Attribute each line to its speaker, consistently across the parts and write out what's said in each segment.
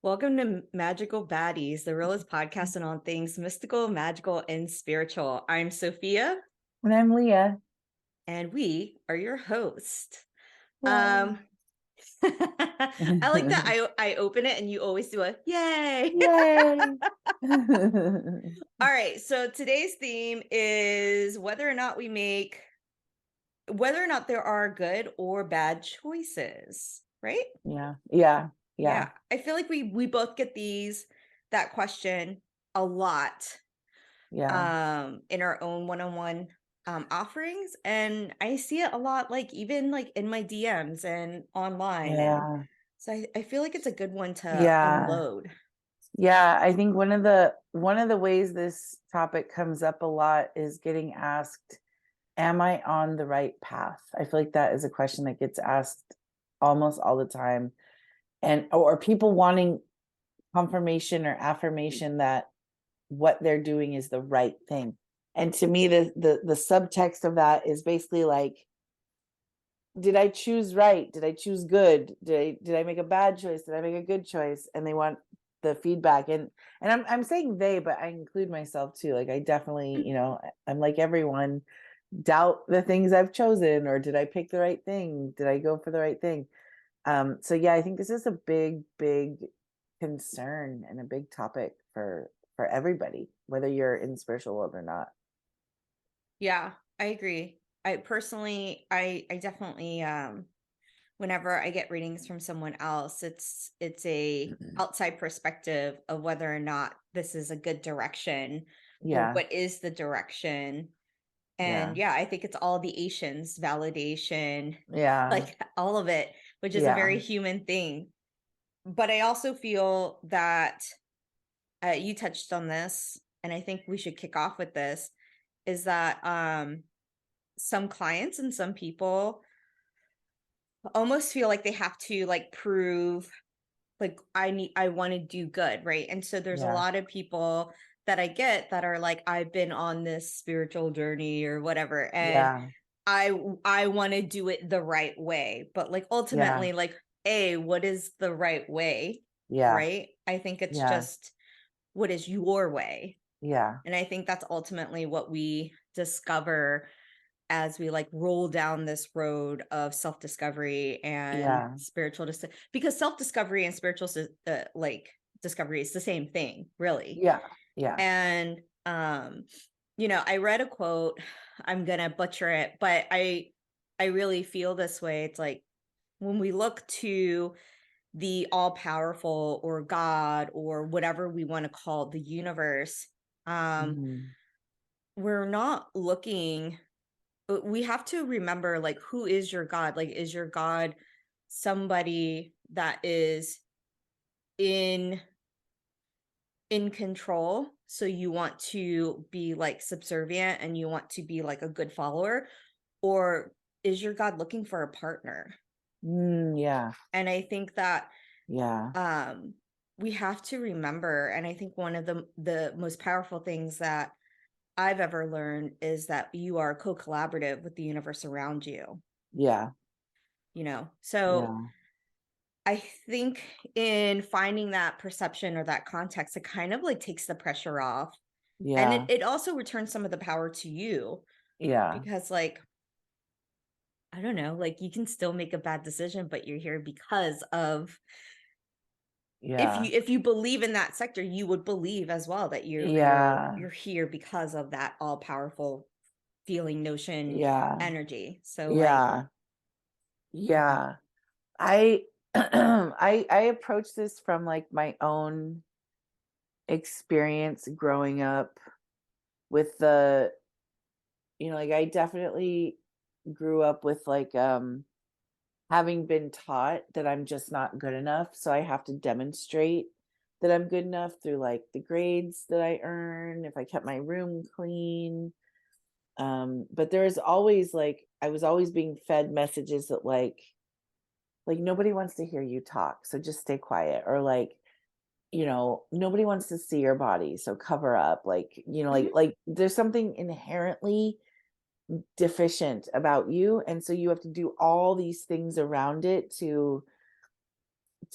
Speaker 1: Welcome to Magical Baddies, the realest podcast on all things mystical, magical, and spiritual. I'm Sophia,
Speaker 2: And I'm Leah.
Speaker 1: and we are your host.
Speaker 2: Yay.
Speaker 1: Um, I like that I open it and you always do a yay.
Speaker 2: Yay.
Speaker 1: All right, so today's theme is whether or not there are good or bad choices, right?
Speaker 2: Yeah. Yeah. Yeah.
Speaker 1: Yeah, I feel like we both get that question a lot
Speaker 2: Yeah.
Speaker 1: in our own one-on-one offerings, and I see it a lot, like even like in my DMs and online, and
Speaker 2: Yeah.
Speaker 1: so I feel like it's a good one to
Speaker 2: Yeah.
Speaker 1: unload.
Speaker 2: Yeah. I think one of the ways this topic comes up a lot is getting asked, am I on the right path? I feel like that is a question that gets asked almost all the time. And or people wanting confirmation or affirmation that what they're doing is the right thing. And to me, the subtext of that is basically like, did I choose right? Did I choose good? Did I make a bad choice? Did I make a good choice? And they want the feedback. And I'm saying they, but I include myself too. Like I definitely, I'm like everyone, doubt the things I've chosen, or did I pick the right thing? Did I go for the right thing? So yeah, I think this is a big, big concern and a big topic for everybody, whether you're in the spiritual world or not.
Speaker 1: Yeah, I agree. I personally, I definitely whenever I get readings from someone else, it's a outside perspective of whether or not this is a good direction or
Speaker 2: Yeah,
Speaker 1: what is the direction.
Speaker 2: yeah,
Speaker 1: And yeah, I think it's all the Asians, validation,
Speaker 2: yeah,
Speaker 1: like all of it, which is a very
Speaker 2: yeah.
Speaker 1: human thing. But I also feel that you touched on this, and I think we should kick off with this, is that some clients and some people almost feel like they have to like prove like I want to do good, right? And so there's a
Speaker 2: Yeah,
Speaker 1: lot of people that I get that are like, I've been on this spiritual journey or whatever, and
Speaker 2: yeah,
Speaker 1: I want to do it the right way. But like
Speaker 2: yeah,
Speaker 1: ultimately, like, what is the right way?
Speaker 2: yeah,
Speaker 1: Right? I think it's
Speaker 2: yeah,
Speaker 1: just what is your way.
Speaker 2: yeah,
Speaker 1: And I think that's ultimately what we discover as we like roll down this road of self-discovery and
Speaker 2: yeah,
Speaker 1: because self-discovery and like discovery is the same thing, really.
Speaker 2: yeah, yeah.
Speaker 1: And I read a quote, I'm gonna butcher it, but I really feel this way. It's like when we look to the all-powerful or God or whatever we want to call the universe, um
Speaker 2: Mhm.
Speaker 1: we're not looking we have to remember, like, who is your God? Like, is your God somebody that is in control, so you want to be like subservient and you want to be like a good follower, or is your God looking for a partner?
Speaker 2: Yeah,
Speaker 1: And I think that
Speaker 2: yeah,
Speaker 1: um we have to remember, and I think one of the most powerful things that I've ever learned is that you are co-collaborative with the universe around you,
Speaker 2: yeah,
Speaker 1: so
Speaker 2: yeah,
Speaker 1: I think in finding that perception or that context, it kind of like takes the pressure off. And it,
Speaker 2: yeah,
Speaker 1: it also returns some of the power to you
Speaker 2: yeah,
Speaker 1: because, like, I don't know, like you can still make a bad decision, but you're here because of
Speaker 2: yeah,
Speaker 1: if you believe in that sector, you would believe as well that
Speaker 2: yeah,
Speaker 1: you're here because of that all powerful feeling, notion,
Speaker 2: yeah,
Speaker 1: energy. So like,
Speaker 2: yeah, yeah. I I approach this from like my own experience growing up with like I definitely grew up with like having been taught that I'm just not good enough, so I have to demonstrate that I'm good enough through like the grades that I earn, if I kept my room clean. But there's always like I was always being fed messages that like nobody wants to hear you talk, so just stay quiet, or like nobody wants to see your body, so cover up, like
Speaker 1: mhm.
Speaker 2: like there's something inherently deficient about you, and so you have to do all these things around it to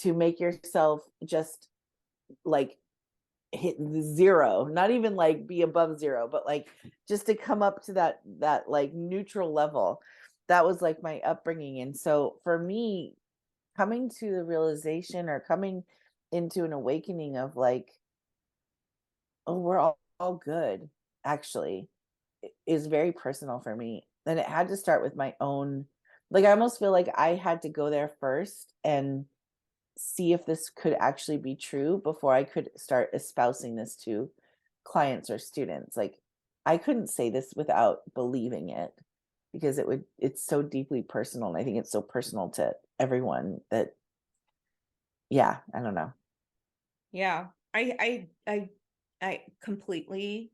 Speaker 2: make yourself just like hit the zero, not even like be above zero, but like just to come up to that like neutral level. That was like my upbringing. And so for me, coming to the realization or coming into an awakening of like, oh, we're all good, actually, is very personal for me. And it had to start with my own, like, I almost feel like I had to go there first and see if this could actually be true before I could start espousing this to clients or students. Like, I couldn't say this without believing it because it's so deeply personal. And I think it's so personal to everyone that, yeah, I don't know.
Speaker 1: Yeah. I completely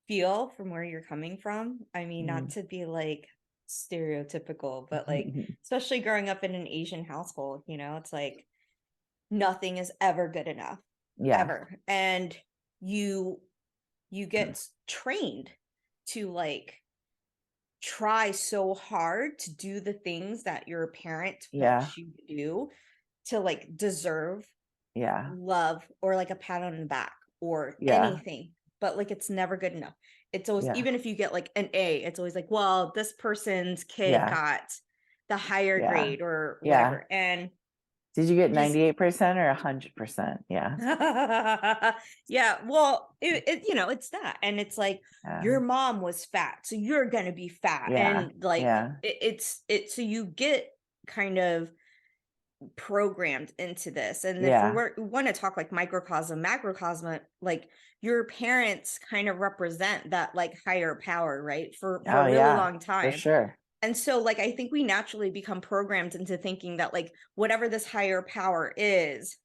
Speaker 1: feel from where you're coming from. I mean, not
Speaker 2: Mhm.
Speaker 1: to be like stereotypical, but like, especially growing up in an Asian household, it's like nothing is ever good enough,
Speaker 2: Yeah.
Speaker 1: ever. And you you get trained to like try so hard to do the things that your parent
Speaker 2: Yeah.
Speaker 1: wants you to do to like deserve
Speaker 2: Yeah.
Speaker 1: love or like a pat on the back or
Speaker 2: Yeah.
Speaker 1: anything, but like it's never good enough. It's always,
Speaker 2: Yeah.
Speaker 1: even if you get like an A, it's always like, well, this person's kid
Speaker 2: Yeah.
Speaker 1: got the higher
Speaker 2: Yeah.
Speaker 1: grade or
Speaker 2: Yeah.
Speaker 1: whatever. And
Speaker 2: Did you get
Speaker 1: just
Speaker 2: 98% or 100%? Yeah.
Speaker 1: yeah, well, it's that. And it's like
Speaker 2: Yeah.
Speaker 1: your mom was fat, so you're gonna be fat.
Speaker 2: Yeah.
Speaker 1: And like
Speaker 2: Yeah.
Speaker 1: it's so you get kind of programmed into this. And if we
Speaker 2: Yeah.
Speaker 1: want to talk like microcosm, macrocosm, like your parents kind of represent that like higher power, right? For
Speaker 2: Oh,
Speaker 1: a really
Speaker 2: yeah.
Speaker 1: long
Speaker 2: For
Speaker 1: time.
Speaker 2: sure.
Speaker 1: And so like I think we naturally become programmed into thinking that like whatever this higher power is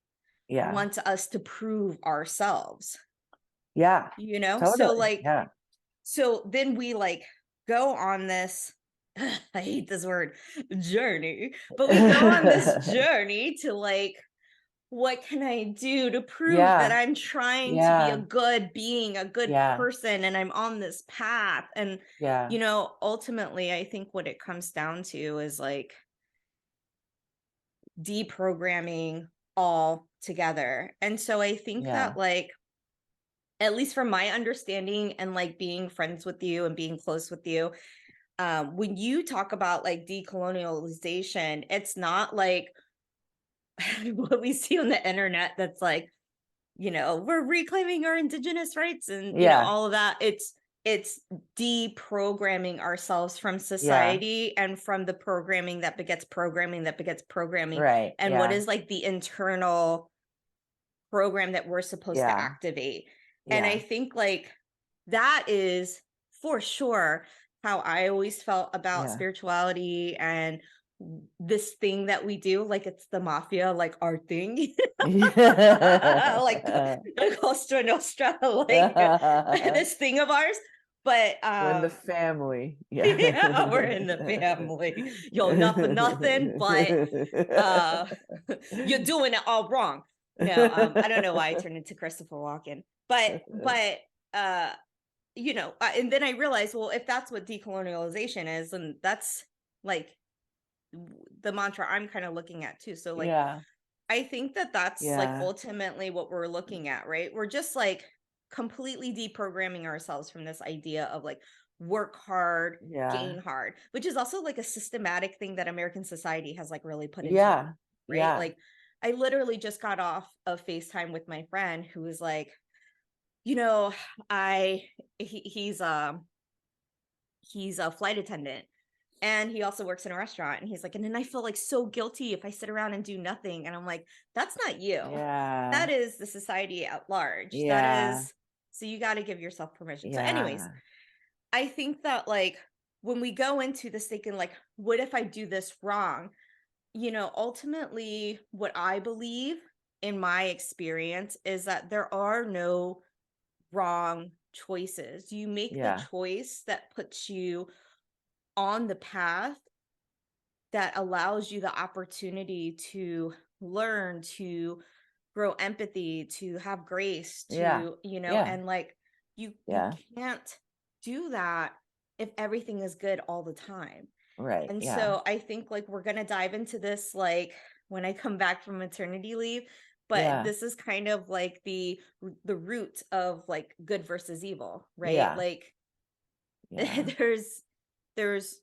Speaker 2: Yeah.
Speaker 1: wants us to prove ourselves,
Speaker 2: Yeah.
Speaker 1: So
Speaker 2: Totally.
Speaker 1: like
Speaker 2: Yeah.
Speaker 1: so then we like go on this I hate this word journey, but we go on this journey to like what can I do to prove that
Speaker 2: Yeah.
Speaker 1: I'm trying to be a
Speaker 2: Yeah.
Speaker 1: good being, a good
Speaker 2: Yeah.
Speaker 1: person, and I'm on this path. And,
Speaker 2: Yeah.
Speaker 1: ultimately, I think what it comes down to is like deprogramming all together. And so I think
Speaker 2: Yeah.
Speaker 1: that, like, at least from my understanding and like being friends with you and being close with you, when you talk about like decolonialization, it's not like what we see on the internet that's like, we're reclaiming our indigenous rights and,
Speaker 2: Yeah.
Speaker 1: all of that. It's deprogramming ourselves from
Speaker 2: Yeah.
Speaker 1: society and from the programming that begets programming that begets programming.
Speaker 2: Right.
Speaker 1: And what
Speaker 2: Yeah.
Speaker 1: is like the internal program that we're supposed to
Speaker 2: Yeah.
Speaker 1: activate. And I
Speaker 2: Yeah.
Speaker 1: think like that is for sure how I always felt about
Speaker 2: Yeah.
Speaker 1: spirituality and this thing that we do, like it's the mafia, like our thing, like the Costa Nostra, like this thing of ours. But
Speaker 2: We're in the family. Yeah.
Speaker 1: yeah, we're in the family. Yo, not for nothing, but uh you're doing it all wrong. No, I don't know why I turned into Christopher Walken, but and then I realized, well, if that's what decolonialization is, then that's like the mantra I'm kind of looking at too. So like
Speaker 2: Yeah.
Speaker 1: I think that that's like
Speaker 2: Yeah.
Speaker 1: ultimately what we're looking at, right? We're just like completely deprogramming ourselves from this idea of like work hard,
Speaker 2: Yeah.
Speaker 1: gain hard, which is also like a systematic thing that American society has like really put into us,
Speaker 2: Yeah.
Speaker 1: right?
Speaker 2: Yeah.
Speaker 1: Like I literally just got off of FaceTime with my friend who was like, you know, I he's a flight attendant and he also works in a restaurant. And he's like, and then I feel like so guilty if I sit around and do nothing. And I'm like, that's not you. That
Speaker 2: Yeah.
Speaker 1: is the society at large. That
Speaker 2: Yeah.
Speaker 1: is, so you got to give yourself permission. So, anyways,
Speaker 2: Yeah.
Speaker 1: I think that like when we go into this thinking, like, what if I do this wrong? Ultimately, what I believe in my experience is that there are no wrong choices. You make the
Speaker 2: Yeah.
Speaker 1: choice that puts you on the path that allows you the opportunity to learn, to grow empathy, to have grace,
Speaker 2: Yeah.
Speaker 1: to,
Speaker 2: Yeah.
Speaker 1: and like you
Speaker 2: Yeah.
Speaker 1: can't do that if everything is good all the time.
Speaker 2: Right.
Speaker 1: And
Speaker 2: Yeah.
Speaker 1: so I think like we're going to dive into this like when I come back from maternity leave, but
Speaker 2: Yeah.
Speaker 1: this is kind of like the root of like good versus evil, right?
Speaker 2: Yeah.
Speaker 1: Like
Speaker 2: Yeah.
Speaker 1: there's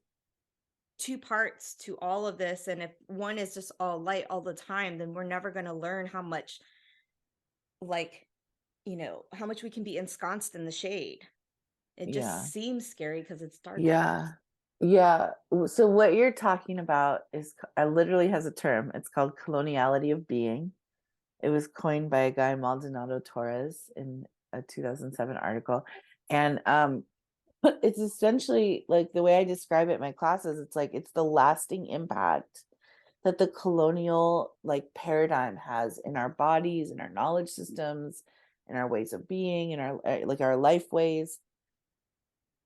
Speaker 1: two parts to all of this, and if one is just all light all the time, then we're never going to learn how much, like, how much we can be ensconced in the shade. It just
Speaker 2: Yeah.
Speaker 1: seems scary because it's dark out.
Speaker 2: Yeah. Yeah. So what you're talking about is I literally has a term. It's called coloniality of being. It was coined by a guy, Maldonado Torres, in a 2007 article. And it's essentially like the way I describe it in my classes, it's like it's the lasting impact that the colonial like paradigm has in our bodies, in our knowledge systems, in our ways of being, in our like our life ways.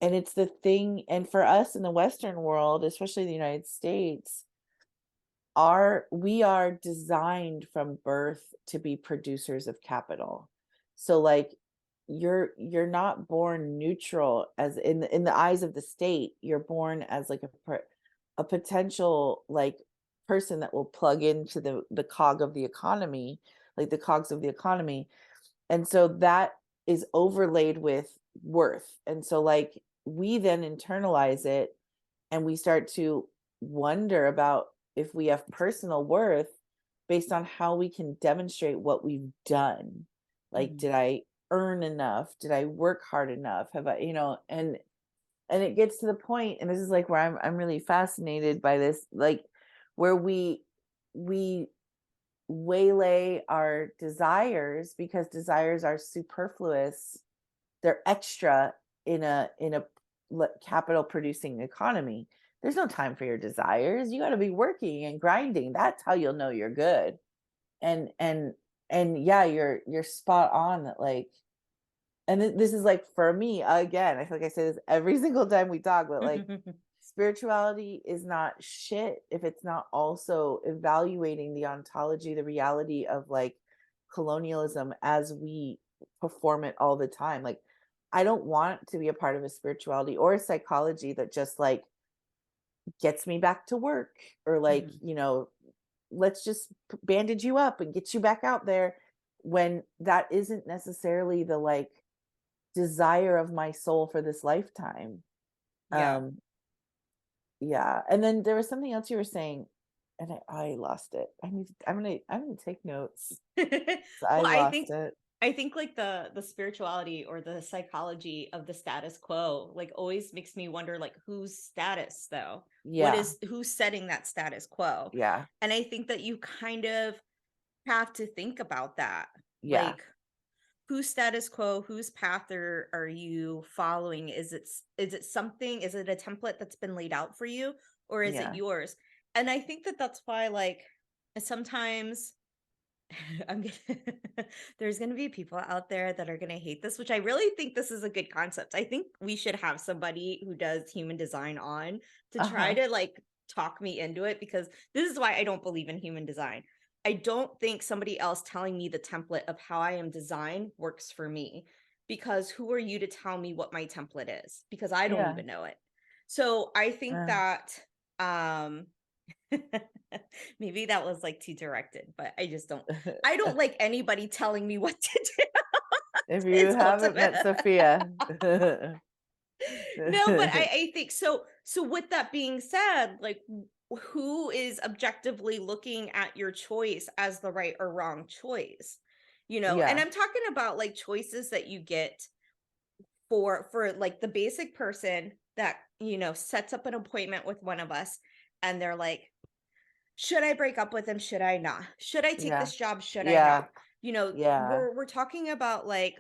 Speaker 2: And it's the thing, and for us in the Western world, especially the United States, we are designed from birth to be producers of capital. So like you're not born neutral as in the eyes of the state. You're born as like a potential like person that will plug into the cog of the economy, like the cogs of the economy. And so that is overlaid with worth. And so like we then internalize it, and we start to wonder about if we have personal worth based on how we can demonstrate what we've done. Like,
Speaker 1: Mhm.
Speaker 2: did I earn enough? Did I work hard enough? Have I, and it gets to the point, and this is like where I'm really fascinated by this, like where we waylay our desires because desires are superfluous. They're extra in a capital producing economy. There's no time for your desires. You got to be working and grinding. That's how you'll know you're good. And yeah, you're spot on that, like, and this is like for me again, I feel like I say this every single time we talk, but like spirituality is not shit if it's not also evaluating the ontology, the reality of like colonialism as we perform it all the time. Like, I don't want to be a part of a spirituality or a psychology that just like gets me back to work, or like,
Speaker 1: Mhm.
Speaker 2: let's just bandage you up and get you back out there, when that isn't necessarily the like desire of my soul for this lifetime.
Speaker 1: Yeah.
Speaker 2: um Yeah, and then there was something else you were saying, and I lost it. I'm gonna take notes. So I
Speaker 1: Well, I
Speaker 2: lost
Speaker 1: think
Speaker 2: it.
Speaker 1: I think like the spirituality or the psychology of the status quo like always makes me wonder like whose status though?
Speaker 2: Yeah,
Speaker 1: Who's setting that status quo?
Speaker 2: yeah,
Speaker 1: And I think that you kind of have to think about that.
Speaker 2: yeah,
Speaker 1: Like whose status quo, whose path are you following? Is it something, is it a template that's been laid out for you, or is it
Speaker 2: yeah.
Speaker 1: yours? And I think that that's why like sometimes I'm gonna there's gonna be people out there that are gonna hate this, which I really think this is a good concept. I think we should have somebody who does human design on to try
Speaker 2: Uh-huh.
Speaker 1: to like talk me into it, because this is why I don't believe in human design. I don't think somebody else telling me the template of how I am designed works for me, because who are you to tell me what my template is? Because I don't
Speaker 2: Yeah.
Speaker 1: even know it. So I think
Speaker 2: Uh,
Speaker 1: that um maybe that was like too directed, but I don't like anybody telling me what to do.
Speaker 2: if you
Speaker 1: It's
Speaker 2: haven't
Speaker 1: ultimate.
Speaker 2: met Sophia.
Speaker 1: No, but I think so. So with that being said, like who is objectively looking at your choice as the right or wrong choice? And
Speaker 2: Yeah,
Speaker 1: I'm talking about like choices that you get for like the basic person that, sets up an appointment with one of us and they're like, should I break up with him? Should I not? Should I take
Speaker 2: yeah,
Speaker 1: this job? Should I not?
Speaker 2: yeah, yeah,
Speaker 1: We're talking about like,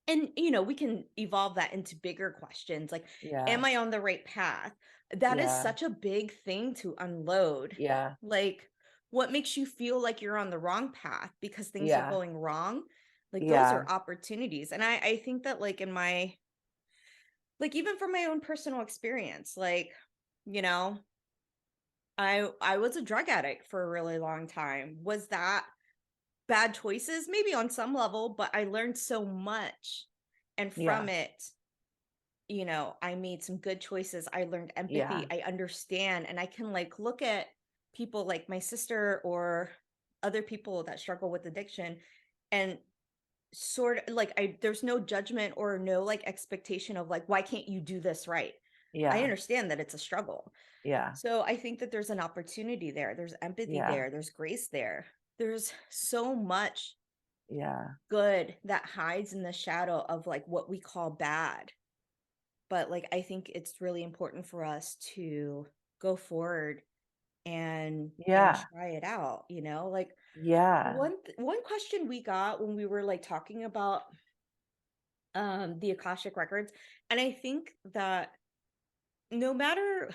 Speaker 1: and we can evolve that into bigger questions like, am
Speaker 2: yeah,
Speaker 1: I on the right path? That is
Speaker 2: yeah,
Speaker 1: such a big thing to unload.
Speaker 2: yeah,
Speaker 1: Like, what makes you feel like you're on the wrong path because things are
Speaker 2: yeah,
Speaker 1: going wrong? Like, those are
Speaker 2: yeah,
Speaker 1: opportunities. And I think that, like, in my, like, even from my own personal experience, like, you know, I was a drug addict for a really long time. Was that bad choices? Maybe on some level, but I learned so much. And from
Speaker 2: yeah,
Speaker 1: it, I made some good choices. I learned empathy.
Speaker 2: yeah,
Speaker 1: I understand. And I can like look at people like my sister or other people that struggle with addiction, and sort of like there's no judgment or no like expectation of like, why can't you do this right? I
Speaker 2: Yeah.
Speaker 1: understand that it's a struggle.
Speaker 2: Yeah.
Speaker 1: So I think that there's an opportunity there. There's empathy
Speaker 2: Yeah.
Speaker 1: there. There's grace there. There's so much
Speaker 2: Yeah.
Speaker 1: good that hides in the shadow of like what we call bad. But like I think it's really important for us to go forward and
Speaker 2: Yeah.
Speaker 1: try it out, you know? Like
Speaker 2: Yeah.
Speaker 1: one question we got when we were like talking about the Akashic records, and I think that no matter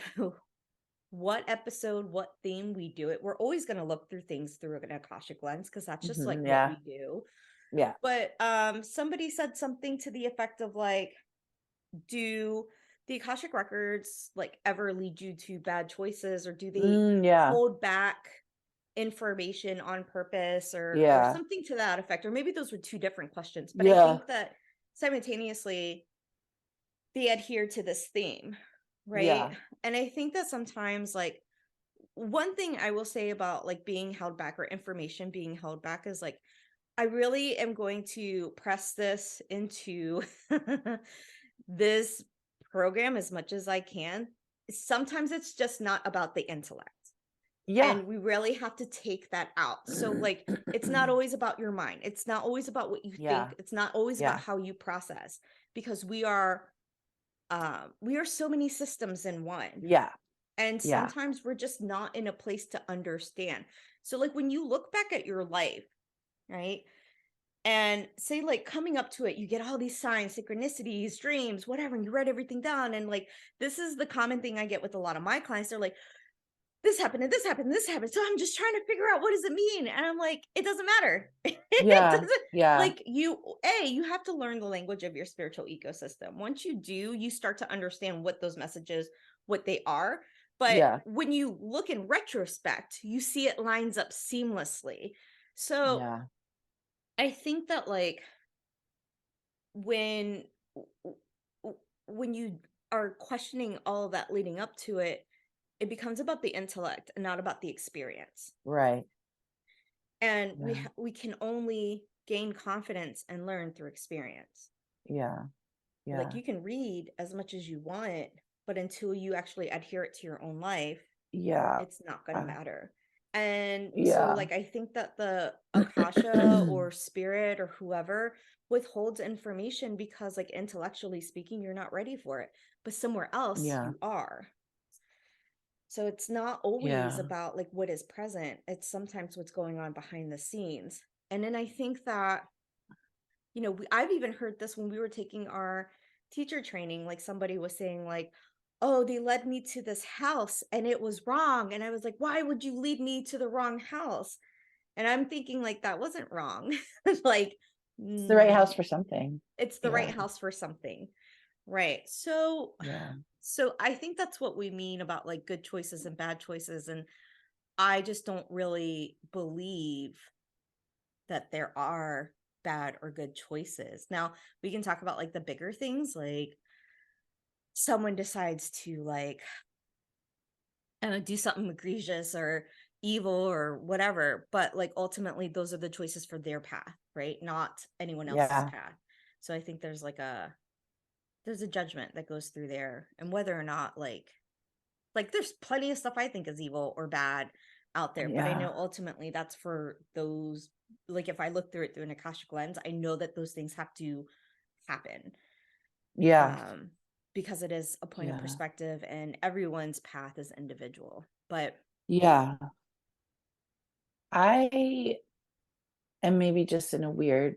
Speaker 1: what episode, what theme we do it, we're always going to look through things through an Akashic lens because that's just like what
Speaker 2: Yeah.
Speaker 1: we do.
Speaker 2: Yeah.
Speaker 1: But somebody said something to the effect of like, do the Akashic records like ever lead you to bad choices, or do they
Speaker 2: Yeah.
Speaker 1: hold back information on purpose, or
Speaker 2: Yeah.
Speaker 1: something to that effect? Or maybe those were two different questions, but I
Speaker 2: Yeah.
Speaker 1: think that simultaneously they adhere to this theme, right?
Speaker 2: Yeah.
Speaker 1: And I think that sometimes like one thing I will say about like being held back or information being held back is like I really am going to press this into this program as much as I can. Sometimes it's just not about the intellect.
Speaker 2: Yeah.
Speaker 1: And we really have to take that out. So, like, it's not always about your mind. It's not always about what you
Speaker 2: Yeah.
Speaker 1: think. It's not always about
Speaker 2: Yeah.
Speaker 1: how you process, because we are so many systems in one.
Speaker 2: Yeah.
Speaker 1: And
Speaker 2: Yeah.
Speaker 1: sometimes we're just not in a place to understand. So, like, when you look back at your life, right? And say like coming up to it, you get all these signs, synchronicities, dreams, whatever, and you write everything down. And like this is the common thing I get with a lot of my clients. They're like, this happened and this happened and this happened. So I'm just trying to figure out, what does it mean? And I'm like, it doesn't matter. It
Speaker 2: Yeah.
Speaker 1: doesn't,
Speaker 2: Yeah.
Speaker 1: like you have to learn the language of your spiritual ecosystem. Once you do, you start to understand what those messages, what they are. But
Speaker 2: Yeah.
Speaker 1: when you look in retrospect, you see it lines up seamlessly. So
Speaker 2: Yeah.
Speaker 1: I think that like when w- when you are questioning all of that leading up to it, it becomes about the intellect and not about the experience.
Speaker 2: Right.
Speaker 1: And
Speaker 2: Yeah.
Speaker 1: we can only gain confidence and learn through experience.
Speaker 2: Yeah.
Speaker 1: Like
Speaker 2: Yeah.
Speaker 1: you can read as much as you want, but until you actually adhere it to your own life,
Speaker 2: Yeah.
Speaker 1: it's not going to matter. And so
Speaker 2: Yeah.
Speaker 1: like I think that the Akasha or spirit or whoever withholds information because like intellectually speaking you're not ready for it, but somewhere else
Speaker 2: Yeah.
Speaker 1: you are. So it's not always
Speaker 2: Yeah.
Speaker 1: about like what is present, it's sometimes what's going on behind the scenes. And then I think that I've even heard this when we were taking our teacher training. Like somebody was saying, like, oh, they led me to this house and it was wrong. And I was like, why would you lead me to the wrong house? And I'm thinking, like, that wasn't wrong. Like,
Speaker 2: It's the right
Speaker 1: mm,
Speaker 2: house for something.
Speaker 1: it's the right
Speaker 2: Yeah.
Speaker 1: house for something. Right. So,
Speaker 2: Yeah.
Speaker 1: so I think that's what we mean about like good choices and bad choices. And I just don't really believe that there are bad or good choices. Now, we can talk about like the bigger things, like someone decides to like do something egregious or evil or whatever, but like ultimately those are the choices for their path, right? Not anyone else's
Speaker 2: Yeah.
Speaker 1: path. So I think there's a judgment that goes through there, and whether or not like there's plenty of stuff I think is evil or bad out there, but I
Speaker 2: Yeah.
Speaker 1: know ultimately that's for those, like if I look through it through an Akashic lens, I know that those things have to happen.
Speaker 2: Yeah.
Speaker 1: Um, because it is a point of
Speaker 2: Yeah.
Speaker 1: perspective and everyone's path is individual. But
Speaker 2: Yeah. I am maybe just in a weird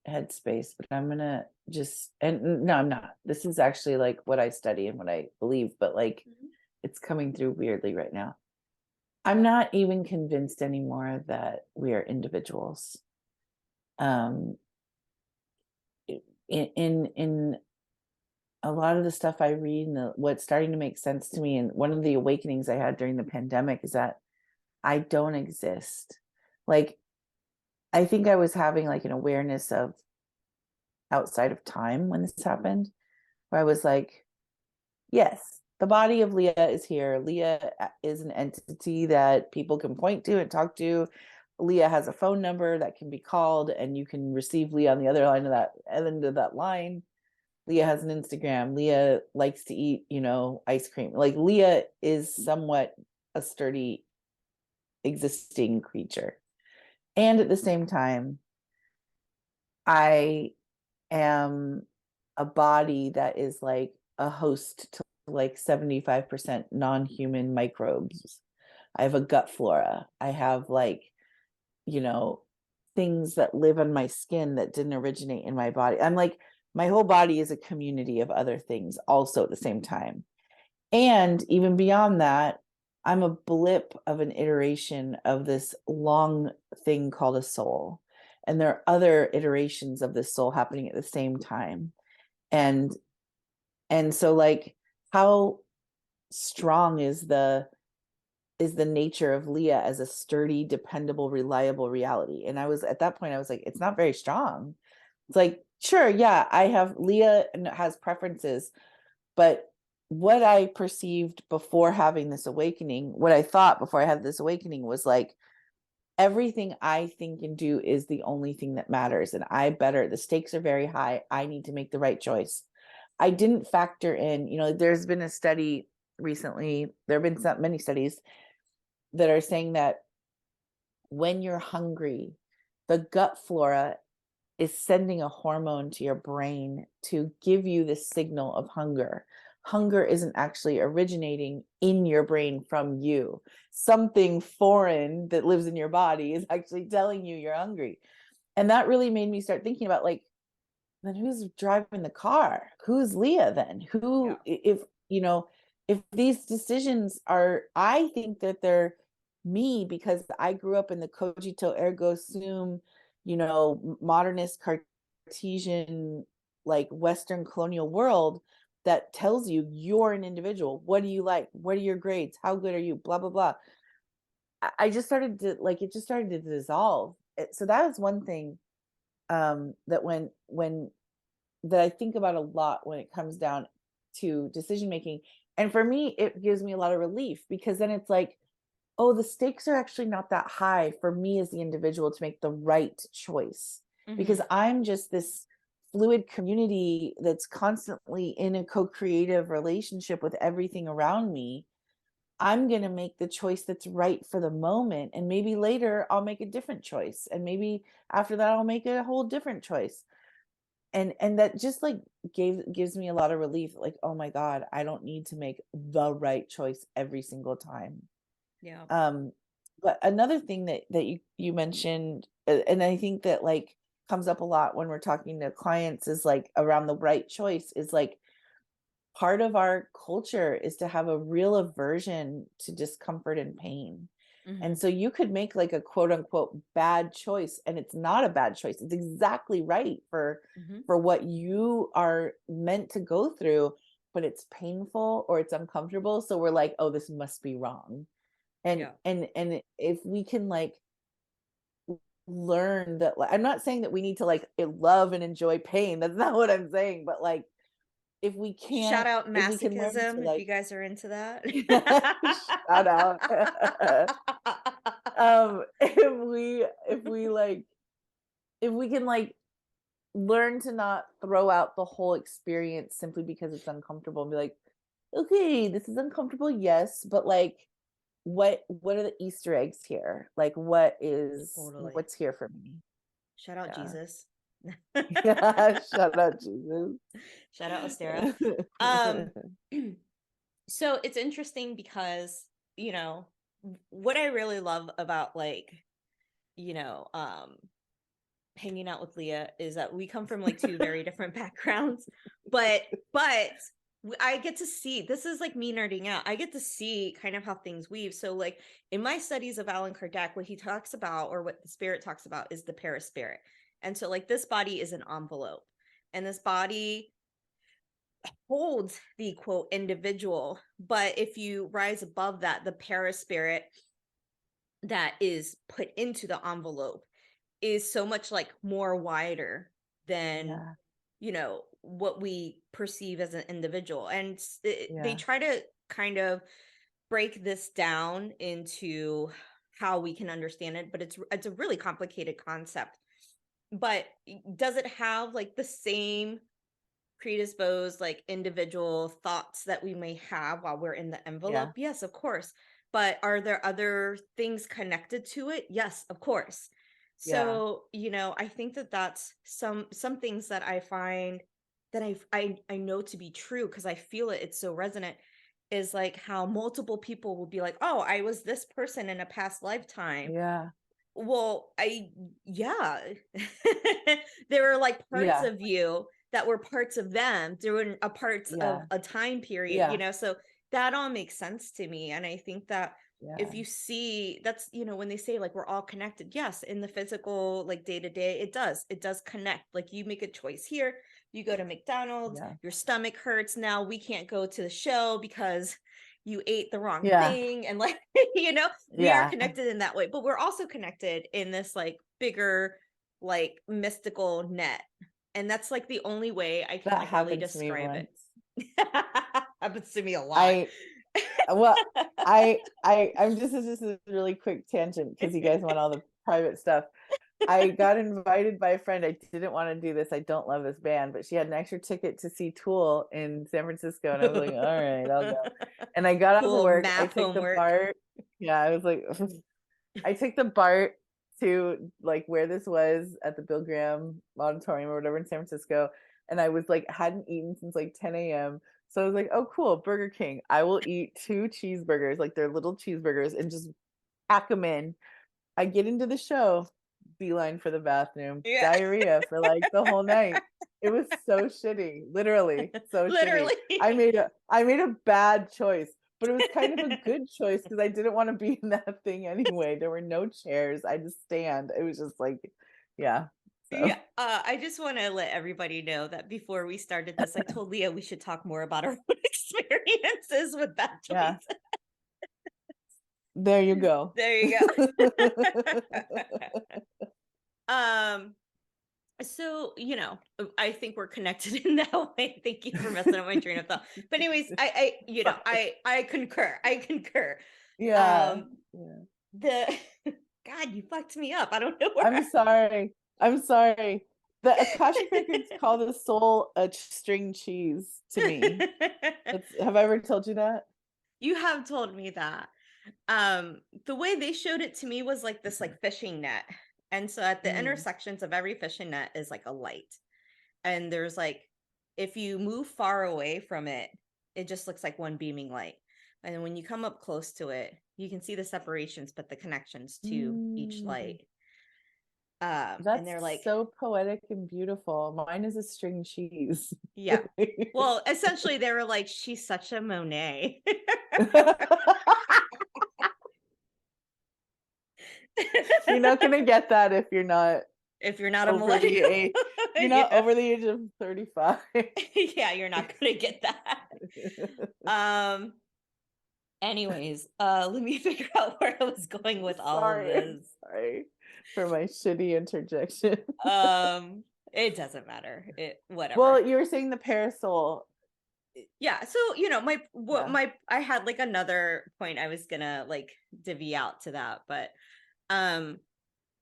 Speaker 2: headspace, but I'm gonna just, and no, I'm not. This is actually like what I study and what I believe, but like
Speaker 1: Mhm.
Speaker 2: it's coming through weirdly right now. I'm not even convinced anymore that we are individuals. Um, in a lot of the stuff I read and what's starting to make sense to me, and one of the awakenings I had during the pandemic is that I don't exist. Like, I think I was having like an awareness of outside of time when this happened, where I was like, yes, the body of Leah is here. Leah is an entity that people can point to and talk to. Leah has a phone number that can be called, and you can receive Leah on the other line of that end of that line. Leah has an Instagram. Leah likes to eat, ice cream. Like, Leah is somewhat a sturdy existing creature. And at the same time, I am a body that is like a host to like 75% non-human microbes. I have a gut flora. I have like, things that live on my skin that didn't originate in my body. I'm like, my whole body is a community of other things also at the same time. And even beyond that, I'm a blip of an iteration of this long thing called a soul. And there are other iterations of this soul happening at the same time. And so, like, how strong is the nature of Leah as a sturdy, dependable, reliable reality? And I was at that point, I was like, it's not very strong. It's like, sure, yeah, I have Leah and has preferences, but what I perceived before having this awakening, what I thought before I had this awakening was like, everything I think and do is the only thing that matters. And the stakes are very high. I need to make the right choice. I didn't factor in, there's been a study recently, there have been many studies that are saying that when you're hungry, the gut flora is sending a hormone to your brain to give you the signal of hunger. Hunger isn't actually originating in your brain from you. Something foreign that lives in your body is actually telling you you're hungry. And that really made me start thinking about, like, then who's driving the car? Who's Leah then? Who, if these decisions are, I think that they're me because I grew up in the cogito ergo sum, modernist Cartesian, like Western colonial world that tells you you're an individual. What do you like? What are your grades? How good are you? Blah, blah, blah. I just started to like, it just started to dissolve. So that was one thing that when that I think about a lot when it comes down to decision making. And for me, it gives me a lot of relief, because then it's like, oh, the stakes are actually not that high for me as the individual to make the right choice, because I'm just this fluid community that's constantly in a co-creative relationship with everything around me. I'm going to make the choice that's right for the moment. And maybe later I'll make a different choice. And maybe after that, I'll make a whole different choice. And that just like gives me a lot of relief. Like, oh my God, I don't need to make the right choice every single time.
Speaker 1: Yeah.
Speaker 2: But another thing that you mentioned, and I think that like comes up a lot when we're talking to clients, is like around the right choice, is like, part of our culture is to have a real aversion to discomfort and pain. And so you could make like a quote unquote bad choice, and it's not a bad choice. It's exactly right for what you are meant to go through, but it's painful or it's uncomfortable. So we're like, oh, this must be wrong. And if we can like learn that, like, I'm not saying that we need to like love and enjoy pain. That's not what I'm saying. But like, if we
Speaker 1: Shout out
Speaker 2: can learn to
Speaker 1: masochism if you
Speaker 2: like
Speaker 1: guys are into that.
Speaker 2: shout out. If we can like learn to not throw out the whole experience simply because it's uncomfortable, and be like, okay, this is uncomfortable, yes, but like, what are the Easter eggs here? Like,
Speaker 1: Totally.
Speaker 2: what's here for me?
Speaker 1: Shout out
Speaker 2: Yeah.
Speaker 1: Jesus.
Speaker 2: Yeah, shout out Jesus.
Speaker 1: Shout out Ostera. Um, so it's interesting because, what I really love about like, you know, um, hanging out with Leah is that we come from like two very different backgrounds, but I get to see, this is like me nerding out. I get to see kind of how things weave. So like in my studies of Alan Kardec, what he talks about, or what the spirit talks about, is the paraspirit. And so like this body is an envelope, and this body holds the quote individual, but if you rise above that, the paraspirit that is put into the envelope is so much like more wider than what we perceive as an individual. And they
Speaker 2: Yeah.
Speaker 1: try to kind of break this down into how we can understand it, but it's a really complicated concept. But does it have like the same predisposed like individual thoughts that we may have while we're in the
Speaker 2: Yeah.
Speaker 1: envelope? Yes, of course. But are there other things connected to it? Yes, of course.
Speaker 2: Yeah.
Speaker 1: So, I think that that's some things that I find that I know to be true because I feel it, it's so resonant, is like how multiple people will be like, "Oh, I was this person in a past lifetime."
Speaker 2: Yeah.
Speaker 1: Well, yeah. There are like parts
Speaker 2: Yeah.
Speaker 1: of you that were parts of them during a parts of
Speaker 2: Yeah.
Speaker 1: a time period,
Speaker 2: Yeah.
Speaker 1: so that all makes sense to me. And I think that if
Speaker 2: Yeah.
Speaker 1: you see that's, when they say like we're all connected, yes, in the physical, like day to day, it does connect. Like you make a choice here, you go to McDonald's,
Speaker 2: Yeah.
Speaker 1: your stomach hurts. Now we can't go to the show because you ate the wrong
Speaker 2: Yeah.
Speaker 1: thing. And like, we are
Speaker 2: Yeah.
Speaker 1: connected in that way, but we're also connected in this like bigger, like mystical net. And that's like the only way I can
Speaker 2: That
Speaker 1: like really
Speaker 2: happened to me
Speaker 1: describe it.
Speaker 2: once.
Speaker 1: Happens to me a lot.
Speaker 2: I well, I'm just this is a really quick tangent because you guys want all the private stuff. I got invited by a friend. I didn't want to do this. I don't love this band, but she had an extra ticket to see Tool in San Francisco, and I was like, all right, I'll go. And I got off of
Speaker 1: Cool
Speaker 2: work. I
Speaker 1: math
Speaker 2: took the
Speaker 1: homework.
Speaker 2: BART. Yeah, I was like, I took the BART to like where this was at the Bill Graham Auditorium or whatever in San Francisco, and I was like hadn't eaten since like 10 a.m. So I was like, oh cool, Burger King. I will eat 2 cheeseburgers, like they're little cheeseburgers, and just pack them in. I get into the show, beeline for the bathroom,
Speaker 1: Yeah.
Speaker 2: diarrhea for like the whole night. It was so shitty, literally so shitty.
Speaker 1: Literally.
Speaker 2: I made a bad choice, but it was kind of a good choice because I didn't want to be in that thing anyway. There were no chairs. I just stand. It was just like, yeah.
Speaker 1: Yeah,
Speaker 2: So
Speaker 1: I just want to let everybody know that before we started this, I told Leah we should talk more about our own experiences with bad
Speaker 2: yeah,
Speaker 1: choices.
Speaker 2: there you go.
Speaker 1: There you go. um, so I think we're connected in that way. Thank you for messing up my train of thought. But anyways,
Speaker 2: Sorry.
Speaker 1: I concur. I concur.
Speaker 2: Yeah.
Speaker 1: Um,
Speaker 2: Yeah.
Speaker 1: the God, you fucked me up. I don't know where
Speaker 2: I'm sorry. I'm sorry. The Akashic records call the soul a string cheese to me. Have I ever told you that?
Speaker 1: You have told me that. The way they showed it to me was like this like fishing net. And so at the
Speaker 2: Mm.
Speaker 1: intersections of every fishing net is like a light. And there's like if you move far away from it, it just looks like one beaming light. And then when you come up close to it, you can see the separations, but the connections to each
Speaker 2: Mm.
Speaker 1: light. And
Speaker 2: That's
Speaker 1: they're like,
Speaker 2: so poetic and beautiful. Mine is a string cheese.
Speaker 1: yeah. Well, essentially they were like, she's such a Monet.
Speaker 2: You're not gonna get that if you're not
Speaker 1: If you're not a
Speaker 2: over the
Speaker 1: millennial.
Speaker 2: age. You're not
Speaker 1: Yeah.
Speaker 2: over the age of 35.
Speaker 1: Yeah, you're not gonna get that. Um, anyways, let me figure out where I was going with all of
Speaker 2: I'm
Speaker 1: this.
Speaker 2: sorry for my shitty interjection.
Speaker 1: It doesn't matter. It whatever.
Speaker 2: Well, you were saying the parasol.
Speaker 1: Yeah, so
Speaker 2: Yeah.
Speaker 1: I had like another point I was gonna like divvy out to that, but um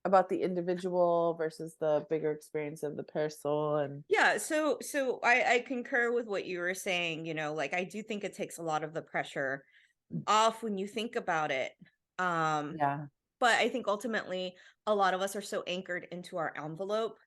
Speaker 2: About the individual versus the bigger experience of the parasol and
Speaker 1: yeah, so I concur with what you were saying, like I do think it takes a lot of the pressure off when you think about it. Um
Speaker 2: yeah.
Speaker 1: But I think ultimately a lot of us are so anchored into our envelope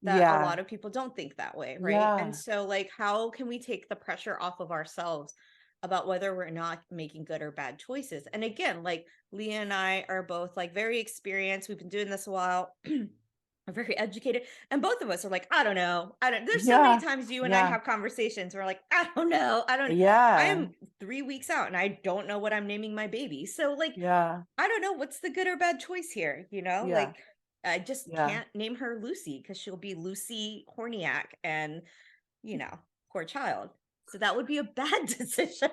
Speaker 1: that a
Speaker 2: Yeah.
Speaker 1: lot of people don't think that way, right? And
Speaker 2: Yeah.
Speaker 1: so like how can we take the pressure off of ourselves about whether we're not making good or bad choices? And again, like Leah and I are both like very experienced. We've been doing this a while. We're very educated. And both of us are like, I don't know. I don't there's so many
Speaker 2: Yeah.
Speaker 1: times you and I
Speaker 2: Yeah.
Speaker 1: have conversations where like, I don't know. I don't I
Speaker 2: Yeah.
Speaker 1: am 3 weeks out and I don't know what I'm naming my baby. So like
Speaker 2: Yeah.
Speaker 1: I don't know what's the good or bad choice here,
Speaker 2: Yeah.
Speaker 1: like I just
Speaker 2: Yeah.
Speaker 1: can't name her Lucy because she'll be Lucy Horniak and poor child. So that would be a bad decision.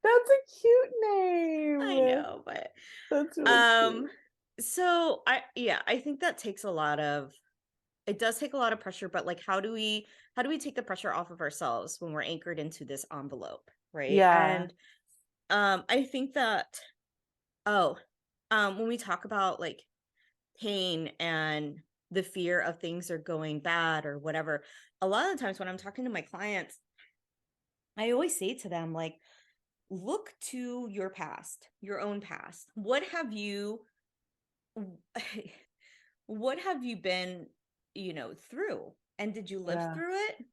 Speaker 2: That's a cute
Speaker 1: I
Speaker 2: name.
Speaker 1: know, but
Speaker 2: That's really
Speaker 1: um
Speaker 2: cute.
Speaker 1: so I think that takes a lot of it does take a lot of pressure, but like how do we take the pressure off of ourselves when we're anchored into this envelope, right?
Speaker 2: Yeah.
Speaker 1: And I think that oh when we talk about like pain and the fear of things are going bad or whatever, a lot of the times when I'm talking to my clients, I always say to them, like, look to your past, your own past. What have you been, through? And did you live
Speaker 2: Yeah.
Speaker 1: through it?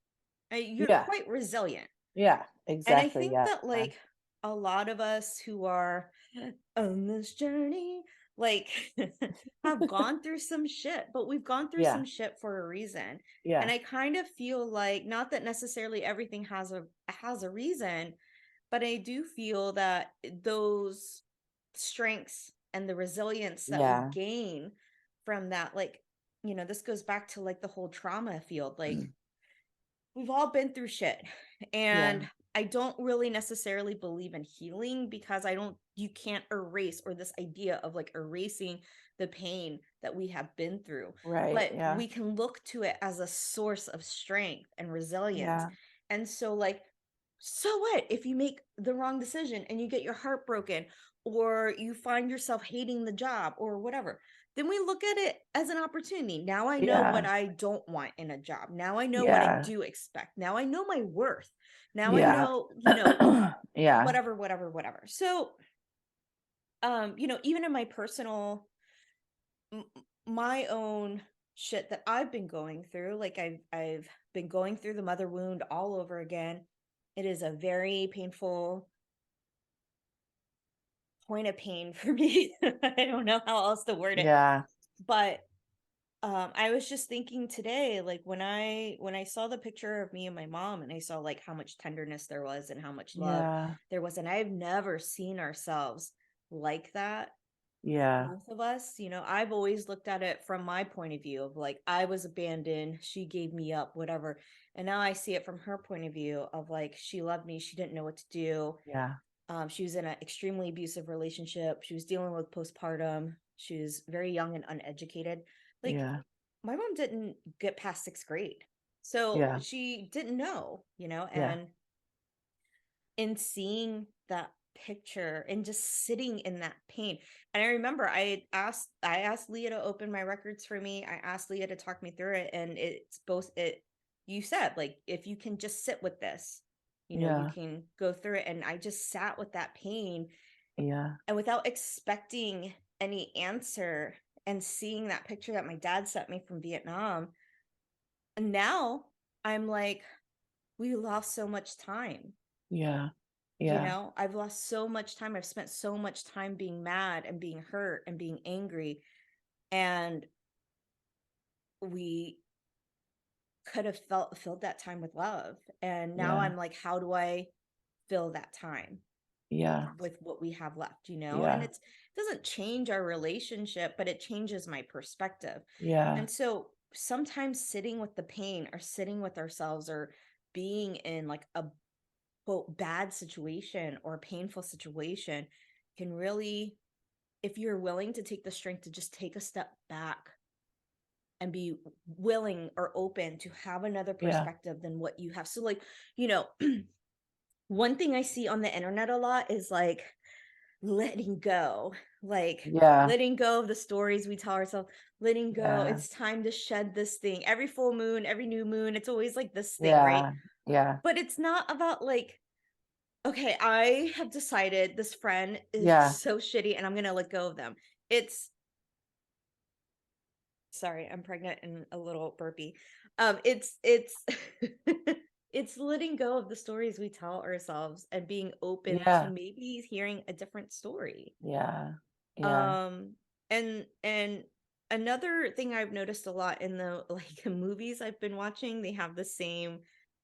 Speaker 1: You're
Speaker 2: Yeah.
Speaker 1: quite resilient.
Speaker 2: Yeah.
Speaker 1: And I
Speaker 2: Exactly.
Speaker 1: think
Speaker 2: Yeah.
Speaker 1: that like a lot of us who are on this journey, like have gone through some shit, but we've gone through
Speaker 2: Yeah.
Speaker 1: some shit for a reason. And
Speaker 2: Yeah.
Speaker 1: I kind of feel like not that necessarily everything has a reason, but I do feel that those strengths and the resilience that we
Speaker 2: Yeah.
Speaker 1: gain from that, like, this goes back to like the whole trauma field. Like, we've all been through shit.
Speaker 2: Yeah.
Speaker 1: And I don't really necessarily believe in healing because you can't erase, or this idea of like erasing the pain that we have been through.
Speaker 2: Right.
Speaker 1: But
Speaker 2: Yeah.
Speaker 1: we can look to it as a source of strength and resilience.
Speaker 2: Yeah.
Speaker 1: And so, like, so what if you make the wrong decision and you get your heart broken, or you find yourself hating the job or whatever? Then we look at it as an opportunity. Now I know what
Speaker 2: Yeah.
Speaker 1: I don't want in a job. Now I know what I
Speaker 2: Yeah.
Speaker 1: do expect. Now I know my worth. Now I
Speaker 2: Yeah.
Speaker 1: know,
Speaker 2: Yeah.
Speaker 1: whatever, whatever, whatever. So, even in my personal, my own shit that I've been going through, like I've been going through the mother wound all over again. It is a very painful point of pain for me. I don't know how else to word it,
Speaker 2: Yeah.
Speaker 1: but I was just thinking today, like when I saw the picture of me and my mom, and I saw like how much tenderness there was and how much love
Speaker 2: Yeah.
Speaker 1: there was, and I've never seen ourselves like that,
Speaker 2: Yeah.
Speaker 1: both of us. I've always looked at it from my point of view of like I was abandoned, she gave me up, whatever. And now I see it from her point of view of like she loved me, she didn't know what to do.
Speaker 2: Yeah.
Speaker 1: She was in an extremely abusive relationship. She was dealing with postpartum. She was very young and uneducated. Like,
Speaker 2: Yeah.
Speaker 1: my mom didn't get past sixth grade. So
Speaker 2: Yeah.
Speaker 1: she didn't know,
Speaker 2: Yeah.
Speaker 1: and in seeing that picture and just sitting in that pain. And I remember I asked Leah to open my records for me. I asked Leah to talk me through it. And it's both it you said, like, if you can just sit with this, you
Speaker 2: Yeah.
Speaker 1: can go through it. And I just sat with that pain,
Speaker 2: Yeah.
Speaker 1: and without expecting any answer, and seeing that picture that my dad sent me from Vietnam. And now I'm like, we lost so much time.
Speaker 2: Yeah. Yeah.
Speaker 1: I've lost so much time. I've spent so much time being mad and being hurt and being angry. And we could have filled that time with love. And now
Speaker 2: Yeah.
Speaker 1: I'm like, how do I fill that time
Speaker 2: Yeah.
Speaker 1: with what we have left, And
Speaker 2: Yeah.
Speaker 1: it doesn't change our relationship, but it changes my perspective.
Speaker 2: Yeah.
Speaker 1: And so sometimes sitting with the pain, or sitting with ourselves, or being in like a quote bad situation or a painful situation can really, if you're willing to take the strength to just take a step back and be willing or open to have another
Speaker 2: Yeah.
Speaker 1: perspective than what you have. So like, you know, one thing I see on the internet a lot is like letting go, like
Speaker 2: Yeah.
Speaker 1: letting go of the stories we tell ourselves, letting go.
Speaker 2: Yeah.
Speaker 1: It's time to shed this thing. Every full moon, every new moon, it's always like this thing, right?
Speaker 2: Yeah. Yeah.
Speaker 1: But it's not about like, okay, I have decided this friend is
Speaker 2: Yeah.
Speaker 1: so shitty and I'm going to let go of them. It's sorry, I'm pregnant and a little burpy. It's it's letting go of the stories we tell ourselves and being open to
Speaker 2: Yeah.
Speaker 1: maybe hearing a different story.
Speaker 2: Yeah. Yeah.
Speaker 1: Um and another thing I've noticed a lot in the like movies I've been watching, they have the same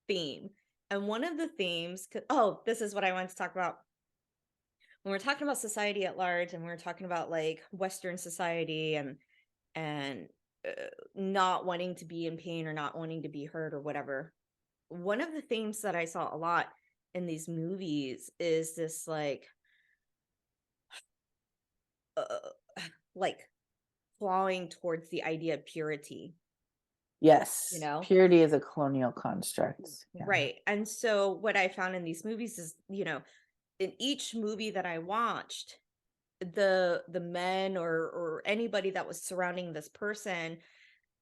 Speaker 1: theme. And one of the themes, oh, this is what I wanted to talk about when we're talking about society at large, and we're talking about like Western society and not wanting to be in pain or not wanting to be hurt or whatever. One of the themes that I saw a lot in these movies is this like clawing towards the idea of purity, you
Speaker 2: Yes.
Speaker 1: know?
Speaker 2: Purity is a colonial construct. Yeah.
Speaker 1: Right. And so what I found in these movies is, in each movie that I watched, the men or anybody that was surrounding this person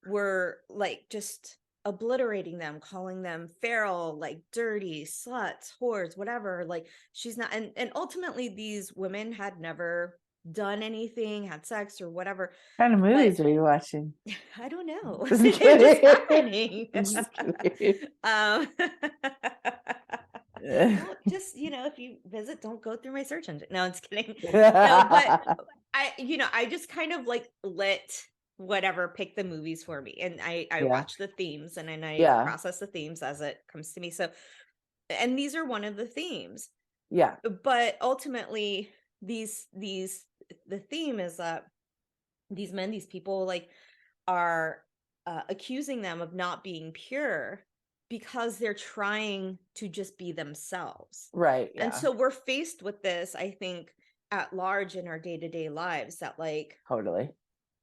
Speaker 1: were like just obliterating them, calling them feral, like dirty, sluts, whores, whatever. Like she's not, and ultimately these women had never done anything, had sex or whatever.
Speaker 2: What kind of
Speaker 1: But
Speaker 2: movies are you watching?
Speaker 1: I don't know.
Speaker 2: Just
Speaker 1: It's just
Speaker 2: kidding.
Speaker 1: happening.
Speaker 2: Just kidding.
Speaker 1: um well, just, if you visit, don't go through my search engine. No, I'm just kidding. No, but I just kind of like let whatever pick the movies for me. And I
Speaker 2: Yeah.
Speaker 1: watch the themes and then I
Speaker 2: Yeah.
Speaker 1: process the themes as it comes to me. So, and these are one of the themes.
Speaker 2: Yeah.
Speaker 1: But ultimately, the theme is that these men, these people like are accusing them of not being pure because they're trying to just be themselves.
Speaker 2: Right.
Speaker 1: And
Speaker 2: Yeah.
Speaker 1: so we're faced with this, I think, at large in our day-to-day lives that like
Speaker 2: Totally.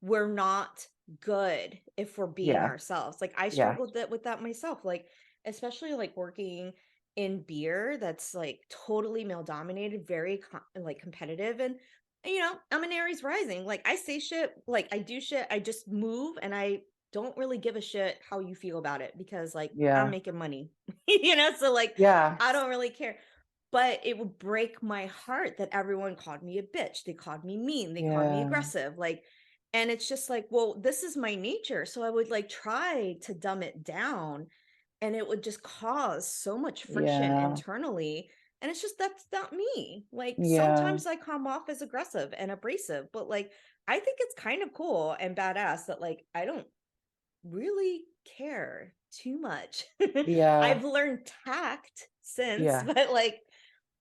Speaker 1: we're not good if we're being
Speaker 2: Yeah.
Speaker 1: ourselves. Like I
Speaker 2: Yeah.
Speaker 1: struggled with that myself, like especially like working in beer that's like totally male dominated, very like competitive and I'm an Aries rising. Like I say shit, like I do shit, I just move and I don't really give a shit how you feel about it because like I'm
Speaker 2: Yeah.
Speaker 1: making money. So like
Speaker 2: Yeah.
Speaker 1: I don't really care. But it would break my heart that everyone called me a bitch. They called me mean. They called me
Speaker 2: Yeah.
Speaker 1: aggressive. Like, and it's just like, well, this is my nature. So I would like try to dumb it down and it would just cause so much friction
Speaker 2: Yeah.
Speaker 1: internally. And it's just, that's not me. Like
Speaker 2: Yeah.
Speaker 1: sometimes I come off as aggressive and abrasive, but like, I think it's kind of cool and badass that like, I don't really care too much.
Speaker 2: Yeah.
Speaker 1: I've learned tact since,
Speaker 2: Yeah.
Speaker 1: but like,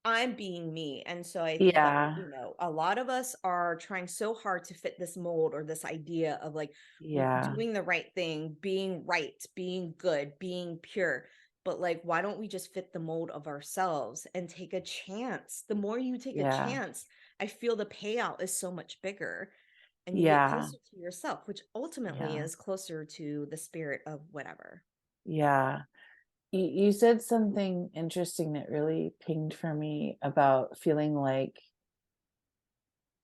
Speaker 1: I'm being me. And so I think that,
Speaker 2: Yeah.
Speaker 1: a lot of us are trying so hard to fit this mold or this idea of like
Speaker 2: Yeah.
Speaker 1: doing the right thing, being right, being good, being pure. But like, why don't we just fit the mold of ourselves and take a chance? The more you take a
Speaker 2: Yeah.
Speaker 1: chance, I feel the payout is so much bigger and you get
Speaker 2: Yeah.
Speaker 1: closer to yourself, which ultimately
Speaker 2: Yeah.
Speaker 1: is closer to the spirit of whatever.
Speaker 2: Yeah. You said something interesting that really pinged for me about feeling like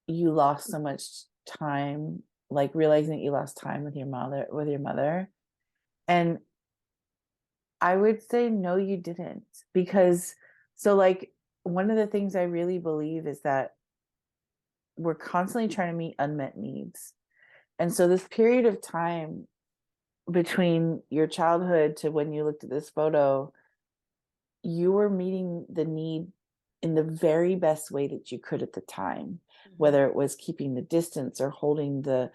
Speaker 2: you lost so much time, like realizing that you lost time with your mother. And I would say no, you didn't. Because so like one of the things I really believe is that we're constantly trying to meet unmet needs. And so this period of time between your childhood to when you looked at this photo, you were meeting the need in the very best way that you could at the time,
Speaker 1: Mhm.
Speaker 2: whether it was keeping the distance or holding the,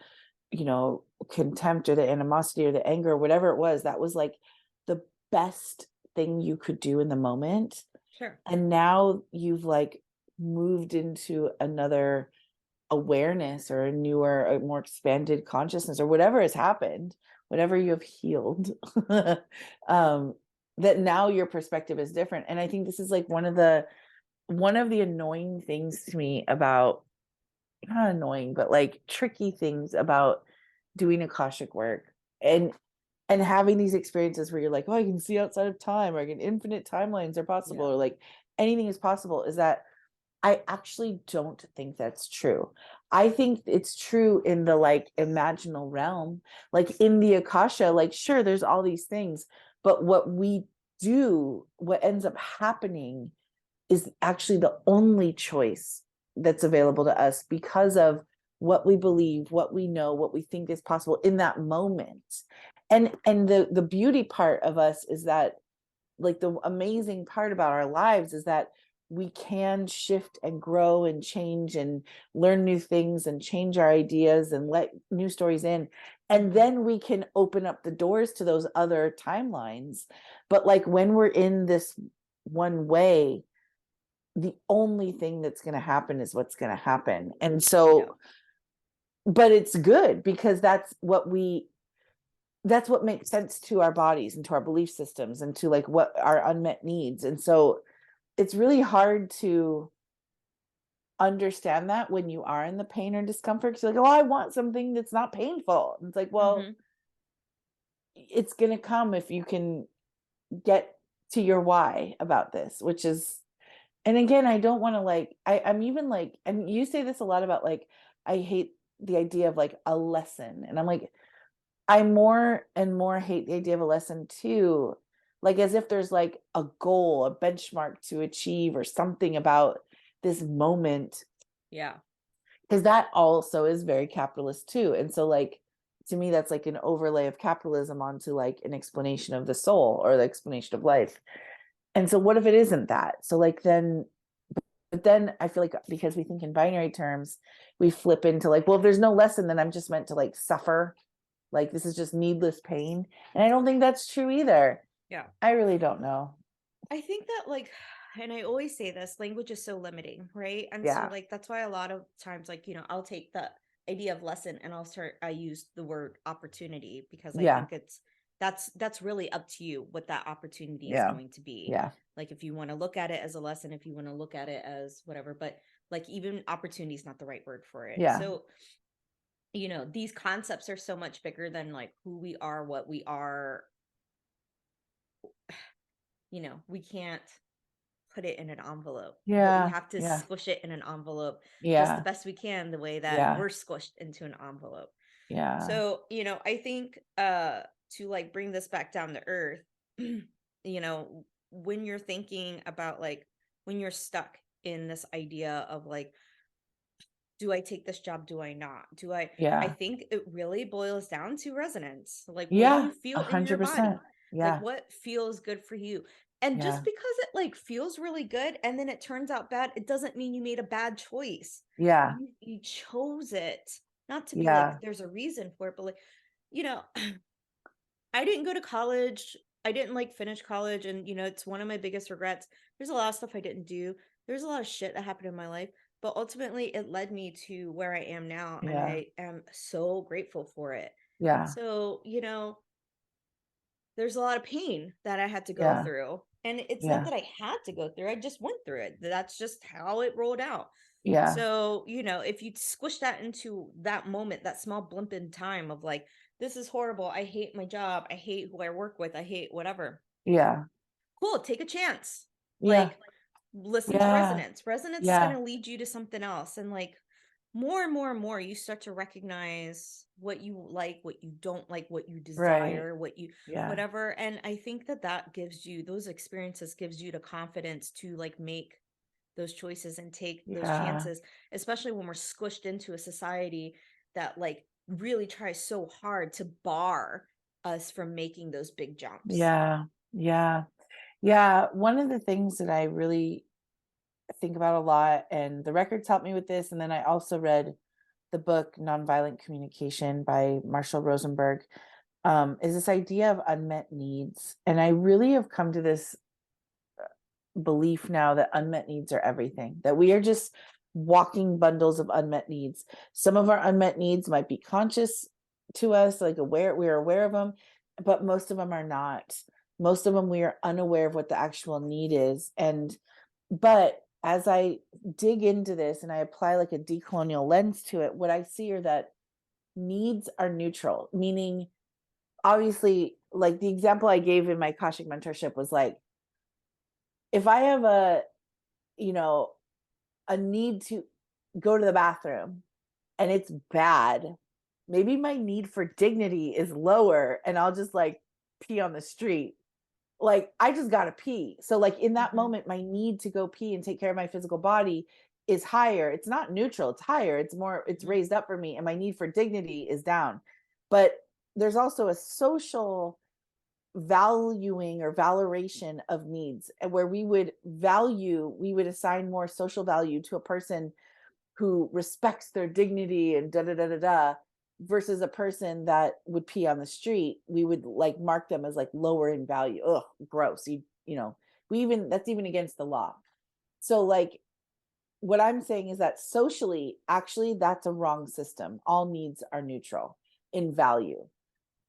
Speaker 2: contempt or the animosity or the anger or whatever it was. That was like the best thing you could do in the moment.
Speaker 1: Sure.
Speaker 2: And now you've like moved into another awareness or a newer, a more expanded consciousness or whatever has happened, whatever you have healed. um, that now your perspective is different. And I think this is like one of the annoying things to me about, not annoying, but like tricky things about doing Akashic work and having these experiences where you're like, oh, I can see outside of time, or I can infinite timelines are possible,
Speaker 1: Yeah.
Speaker 2: or like anything is possible, is that I actually don't think that's true. I think it's true in the like imaginal realm, like in the Akasha, like sure, there's all these things, but what we do, what ends up happening is actually the only choice that's available to us because of what we believe, what we know, what we think is possible in that moment. And the beauty part of us is that, like, the amazing part about our lives is that we can shift and grow and change and learn new things and change our ideas and let new stories in, and
Speaker 1: Mhm.
Speaker 2: then we can open up the doors to those other timelines. But like when we're in this one way, the only thing that's going to happen is what's going to happen. And
Speaker 1: Yeah.
Speaker 2: so, but it's good because that's what makes sense to our bodies and to our belief systems and to like what our unmet needs. And so it's really hard to understand that when you are in the pain or discomfort, because you're like, oh, I want something that's not painful. And it's like, well,
Speaker 1: Mhm.
Speaker 2: it's going to come if you can get to your why about this, which is And again, I don't want to like, I'm even like, and you say this a lot about like, I hate the idea of like a lesson. And I'm like, I more and more hate the idea of a lesson too. Like as if there's like a goal, a benchmark to achieve or something about this moment.
Speaker 1: Yeah.
Speaker 2: Because that also is very capitalist too. And so like to me, that's like an overlay of capitalism onto like an explanation of the soul or the explanation of life. And so what if it isn't that? So like then but then I feel like because we think in binary terms, we flip into like, well, if there's no lesson, then I'm just meant to like suffer. Like this is just needless pain. And I don't think that's true either.
Speaker 1: Yeah.
Speaker 2: I really don't know.
Speaker 1: I think that like, and I always say this, language is so limiting, right? And so
Speaker 2: Yeah.
Speaker 1: like that's why a lot of times, like, I'll take the idea of lesson and I use the word opportunity because I
Speaker 2: Yeah.
Speaker 1: think that's really up to you what that opportunity is
Speaker 2: Yeah.
Speaker 1: going to be.
Speaker 2: Yeah.
Speaker 1: Like if you want to look at it as a lesson, if you want to look at it as whatever, but like even opportunity is not the right word for it.
Speaker 2: Yeah.
Speaker 1: So, these concepts are so much bigger than like who we are, what we are, we can't put it in an envelope, but we
Speaker 2: Yeah.
Speaker 1: have to
Speaker 2: Yeah.
Speaker 1: squish it in an envelope just the
Speaker 2: Yeah.
Speaker 1: best we can, the way that
Speaker 2: Yeah.
Speaker 1: we're squished into an envelope.
Speaker 2: Yeah.
Speaker 1: So, I think to like bring this back down to earth, when you're thinking about like when you're stuck in this idea of like, do I take this job? Do I not? I
Speaker 2: Yeah.
Speaker 1: think it really boils down to resonance. Like, what do
Speaker 2: Yeah.
Speaker 1: you
Speaker 2: A
Speaker 1: feel in your
Speaker 2: hundred percent.
Speaker 1: body? Like,
Speaker 2: Yeah.
Speaker 1: what feels good for you? And just
Speaker 2: Yeah.
Speaker 1: because it like feels really good and then it turns out bad, it doesn't mean you made a bad choice.
Speaker 2: Yeah.
Speaker 1: You chose it. Not to be like
Speaker 2: Yeah.
Speaker 1: there's a reason for it, but like, you know, I didn't go to college. I didn't like finish college. And, it's one of my biggest regrets. There's a lot of stuff I didn't do. There's a lot of shit that happened in my life. But ultimately, it led me to where I am now. And
Speaker 2: Yeah.
Speaker 1: I am so grateful for it.
Speaker 2: Yeah.
Speaker 1: So, there's a lot of pain that I had to go
Speaker 2: Yeah.
Speaker 1: through. And it's not
Speaker 2: Yeah.
Speaker 1: that I had to go through, I just went through it. That's just how it rolled out.
Speaker 2: Yeah.
Speaker 1: So, if you squish that into that moment, that small blimp in time of like, this is horrible. I hate my job. I hate who I work with. I hate whatever.
Speaker 2: Yeah.
Speaker 1: Cool. Take a chance.
Speaker 2: Yeah.
Speaker 1: Like, listen to
Speaker 2: Yeah.
Speaker 1: resonance. Resonance is going
Speaker 2: Yeah.
Speaker 1: to lead you to something else. And like, more and more and more, you start to recognize what you like, what you don't like, what you
Speaker 2: Right.
Speaker 1: desire,
Speaker 2: Yeah.
Speaker 1: whatever. And I think that gives you those experiences, gives you the confidence to like make those choices and take those
Speaker 2: Yeah.
Speaker 1: chances, especially when we're squished into a society that like really tries so hard to bar us from making those big jumps.
Speaker 2: Yeah. Yeah. Yeah. One of the things that I really think about a lot, and the records helped me with this, and then I also read the book Nonviolent Communication by Marshall Rosenberg, is this idea of unmet needs. And I really have come to this belief now that unmet needs are everything, that we are just walking bundles of unmet needs. Some of our unmet needs might be conscious to us, like we're aware of them, but most of them are not. Most of them we are unaware of what the actual need is. But as I dig into this and I apply like a decolonial lens to it, what I see are that needs are neutral, meaning obviously, like the example I gave in my Kashik mentorship was like, if I have you know, a need to go to the bathroom and it's bad, maybe my need for dignity is lower and I'll just like pee on the street. Like I just gotta pee. So like in that
Speaker 1: Mhm.
Speaker 2: moment, my need to go pee and take care of my physical body is higher. It's not neutral, it's higher. It's more, it's
Speaker 1: Mhm.
Speaker 2: raised up for me. And my need for dignity is down. But there's also a social valuing or valoration of needs, and where we would assign more social value to a person who respects their dignity and da da da da da versus a person that would pee on the street. We would like mark them as like lower in value. Ugh, gross. We even, that's even against the law. So like what I'm saying is that socially, actually, that's a wrong system. All needs are neutral in value.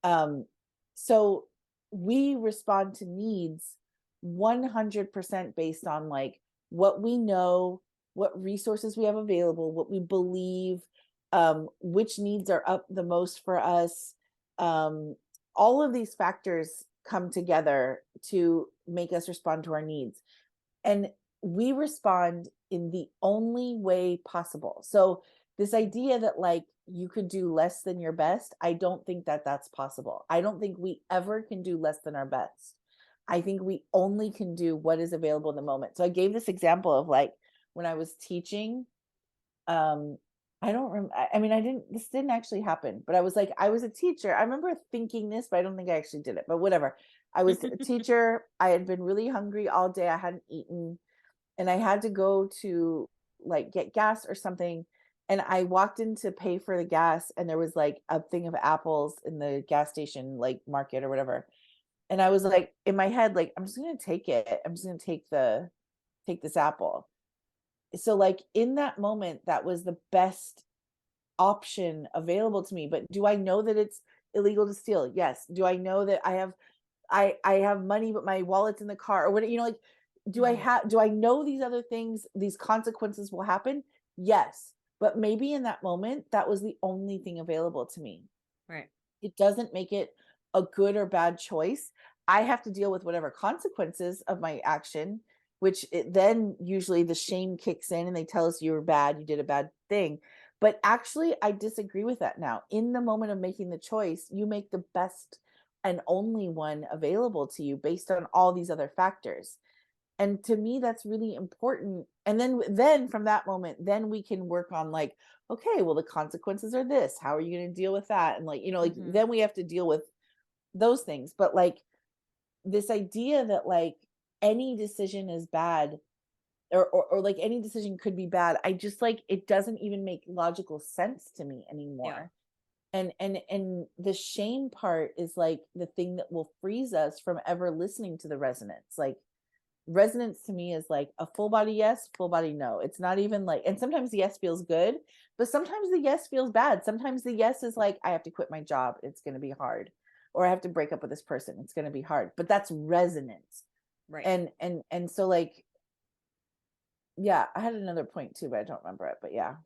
Speaker 2: Um, so we respond to needs 100% based on like what we know, what resources we have available, what we believe, which needs are up the most for us. Um, all of these factors come together to make us respond to our needs. And we respond in the only way possible. So this idea that like you could do less than your best, I don't think that that's possible. I don't think we ever can do less than our best. I think we only can do what is available in the moment. So I gave this example of like when I was teaching, um I don't remember. I mean, I didn't, this didn't actually happen, but I was like, I was a teacher. I remember thinking this, but I don't think I actually did it, but whatever. I was a teacher. I had been really hungry all day. I hadn't eaten, and I had to go to like get gas or something. And I walked in to pay for the gas, and there was like a thing of apples in the gas station, like market or whatever. And I was like, in my head, like, I'm just gonna take it. I'm just gonna take this apple. So like in that moment, that was the best option available to me. But do I know that it's illegal to steal? Yes. Do I know that I have money, but my wallet's in the car or what, like,
Speaker 1: Mhm.
Speaker 2: do I know these other things, these consequences will happen? Yes. But maybe in that moment, that was the only thing available to me.
Speaker 1: Right.
Speaker 2: It doesn't make it a good or bad choice. I have to deal with whatever consequences of my action, which then usually the shame kicks in and they tell us you were bad, you did a bad thing. But actually, I disagree with that now. In the moment of making the choice, you make the best and only one available to you based on all these other factors. And to me, that's really important. And then from that moment, then we can work on like, okay, well, the consequences are this. How are you going to deal with that? And like, like
Speaker 1: Mhm.
Speaker 2: then we have to deal with those things. But like this idea that like any decision is bad, or like any decision could be bad, I just like, it doesn't even make logical sense to me
Speaker 1: Yeah.
Speaker 2: anymore. And the shame part is like the thing that will freeze us from ever listening to the resonance. Like resonance to me is like a full body yes, full body no. It's not even like, and sometimes the yes feels good, but sometimes the yes feels bad. Sometimes the yes is like, I have to quit my job, it's going to be hard, or I have to break up with this person, it's going to be hard. But that's resonance.
Speaker 1: Right.
Speaker 2: And so like, yeah, I had another point too, but I don't remember it. But yeah,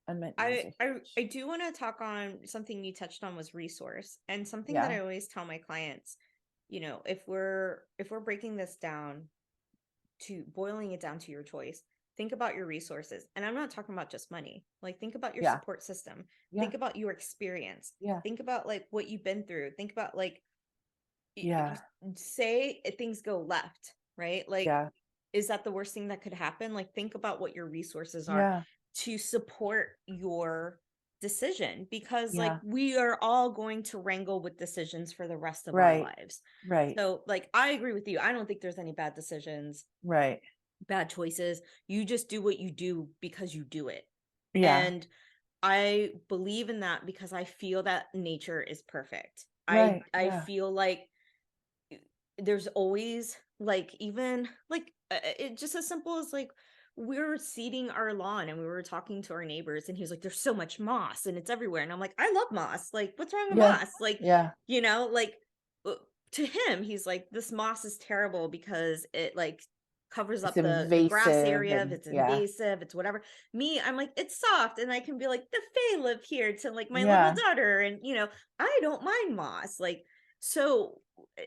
Speaker 2: unmet needs
Speaker 1: I
Speaker 2: are
Speaker 1: I
Speaker 2: huge.
Speaker 1: I do want to talk on something you touched on was resource, and something that
Speaker 2: Yeah,
Speaker 1: I always tell my clients, if we're breaking this down to boiling it down to your choice, think about your resources. And I'm not talking about just money. Like think about your
Speaker 2: yeah,
Speaker 1: support system.
Speaker 2: yeah,
Speaker 1: Think about your experience.
Speaker 2: yeah,
Speaker 1: Think about like what you've been through. Think about like
Speaker 2: yeah,
Speaker 1: say things go left, right? Like
Speaker 2: yeah,
Speaker 1: is that the worst thing that could happen? Like think about what your resources are
Speaker 2: yeah,
Speaker 1: to support your decision, because like
Speaker 2: yeah.
Speaker 1: we are all going to wrangle with decisions for the rest of our
Speaker 2: Right,
Speaker 1: lives.
Speaker 2: right,
Speaker 1: So like I agree with you. I don't think there's any bad decisions,
Speaker 2: right.
Speaker 1: bad choices. You just do what you do because you do it.
Speaker 2: Yeah,
Speaker 1: And I believe in that because I feel that nature is perfect. I
Speaker 2: right,
Speaker 1: I
Speaker 2: yeah,
Speaker 1: feel like there's always like even like it just as simple as like we were seeding our lawn and we were talking to our neighbors and he was like there's so much moss and it's everywhere and I'm like I love moss, like what's wrong with
Speaker 2: yeah,
Speaker 1: moss, like
Speaker 2: yeah.
Speaker 1: like uh, to him he's like this moss is terrible because it like covers
Speaker 2: It's
Speaker 1: up the grass
Speaker 2: invasive
Speaker 1: area, if
Speaker 2: and
Speaker 1: it's
Speaker 2: yeah,
Speaker 1: invasive it's whatever. Me, I'm like it's soft and I can be like the fae live here to like my little
Speaker 2: yeah,
Speaker 1: daughter and I don't mind moss, like so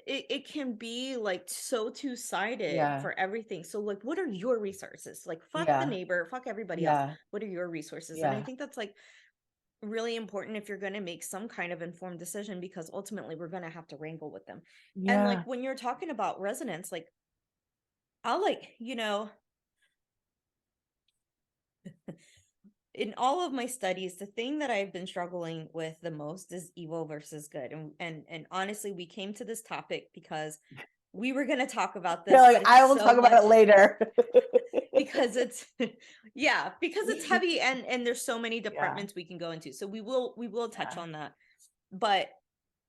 Speaker 1: it can be like so two-sided
Speaker 2: yeah,
Speaker 1: for everything. So like what are your resources? Like fuck the
Speaker 2: yeah,
Speaker 1: neighbor, fuck everybody else.
Speaker 2: yeah,
Speaker 1: What are your resources? And I
Speaker 2: yeah,
Speaker 1: think that's like really important if you're going to make some kind of informed decision, because ultimately we're going to have to wrangle with them. And like
Speaker 2: yeah,
Speaker 1: when you're talking about resonance, like I'll like, in all of my studies, the thing that I've been struggling with the most is evil versus good. And honestly, we came to this topic because we were going to talk about
Speaker 2: you're
Speaker 1: this, but
Speaker 2: like,
Speaker 1: it's
Speaker 2: I will
Speaker 1: so
Speaker 2: talk about it
Speaker 1: much
Speaker 2: later.
Speaker 1: because it's yeah, because it's heavy and there's so many
Speaker 2: Yeah,
Speaker 1: departments we can go into. So we will touch
Speaker 2: yeah,
Speaker 1: on that. But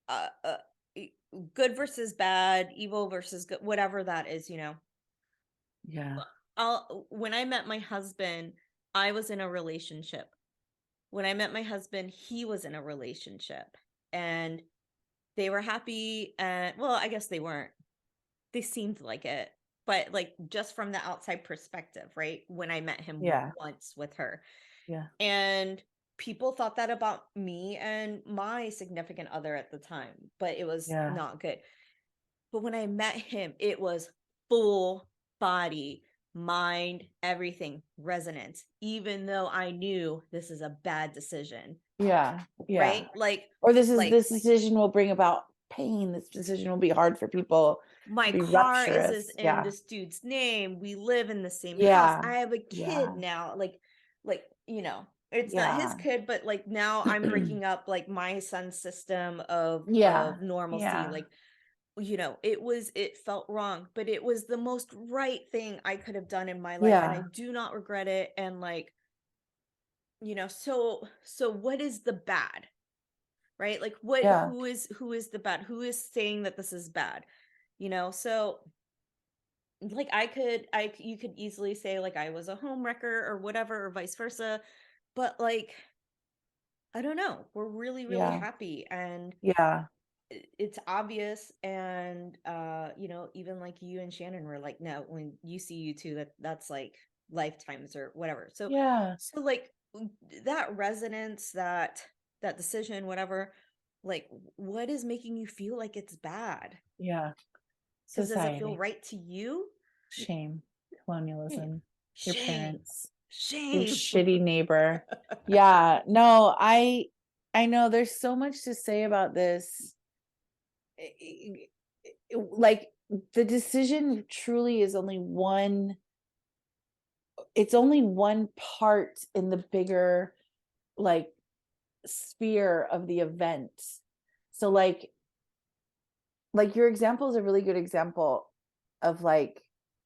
Speaker 1: uh, uh e- good versus bad, evil versus good, whatever that is,
Speaker 2: yeah,
Speaker 1: when I met my husband, I was in a relationship. When I met my husband, he was in a relationship and they were happy, and well, I guess they weren't. They seemed like it, but like just from the outside perspective, right? When I met him
Speaker 2: yeah,
Speaker 1: once with her.
Speaker 2: yeah,
Speaker 1: And people thought that about me and my significant other at the time, but it was
Speaker 2: yeah,
Speaker 1: not good. But when I met him, it was full body. mind, everything, resonance, even though I knew this is a bad decision,
Speaker 2: Yeah. Yeah.
Speaker 1: right? Like,
Speaker 2: Or
Speaker 1: like
Speaker 2: this decision will bring about pain. This decision will be hard for people.
Speaker 1: my
Speaker 2: It'll be
Speaker 1: car is
Speaker 2: rupturous.
Speaker 1: in
Speaker 2: Yeah.
Speaker 1: this dude's name. We live in the same house.
Speaker 2: Yeah.
Speaker 1: I have a kid
Speaker 2: Yeah.
Speaker 1: now. Like, it's not his
Speaker 2: Yeah.
Speaker 1: kid, but like now I'm breaking up like my son's system
Speaker 2: Yeah.
Speaker 1: of normalcy.
Speaker 2: Yeah.
Speaker 1: Like, it felt wrong, but it was the most right thing I could have done in my life. And I
Speaker 2: Yeah.
Speaker 1: do not regret it. And like, so what is the bad? Right? Like
Speaker 2: Yeah.
Speaker 1: who is the bad? Who is saying that this is bad? So like you could easily say like I was a home wrecker or whatever, or vice versa. But like, I don't know. We're really, really
Speaker 2: Yeah.
Speaker 1: happy, and
Speaker 2: Yeah.
Speaker 1: it's obvious. And even like you and Shannon were like, no, when you see you two, that's like lifetimes or whatever. So
Speaker 2: Yeah.
Speaker 1: like that resonance, that decision, whatever, like what is making you feel like it's bad?
Speaker 2: Yeah.
Speaker 1: Because does it feel
Speaker 2: Society.
Speaker 1: right to you?
Speaker 2: Shame.
Speaker 1: Shame.
Speaker 2: Colonialism. Your
Speaker 1: Shame.
Speaker 2: parents. Your
Speaker 1: Shame.
Speaker 2: shitty neighbor. Yeah. No, I know there's so much to say about this. Like the decision truly is only one, it's only one part in the bigger like sphere of the event. So like your example is a really good example of like,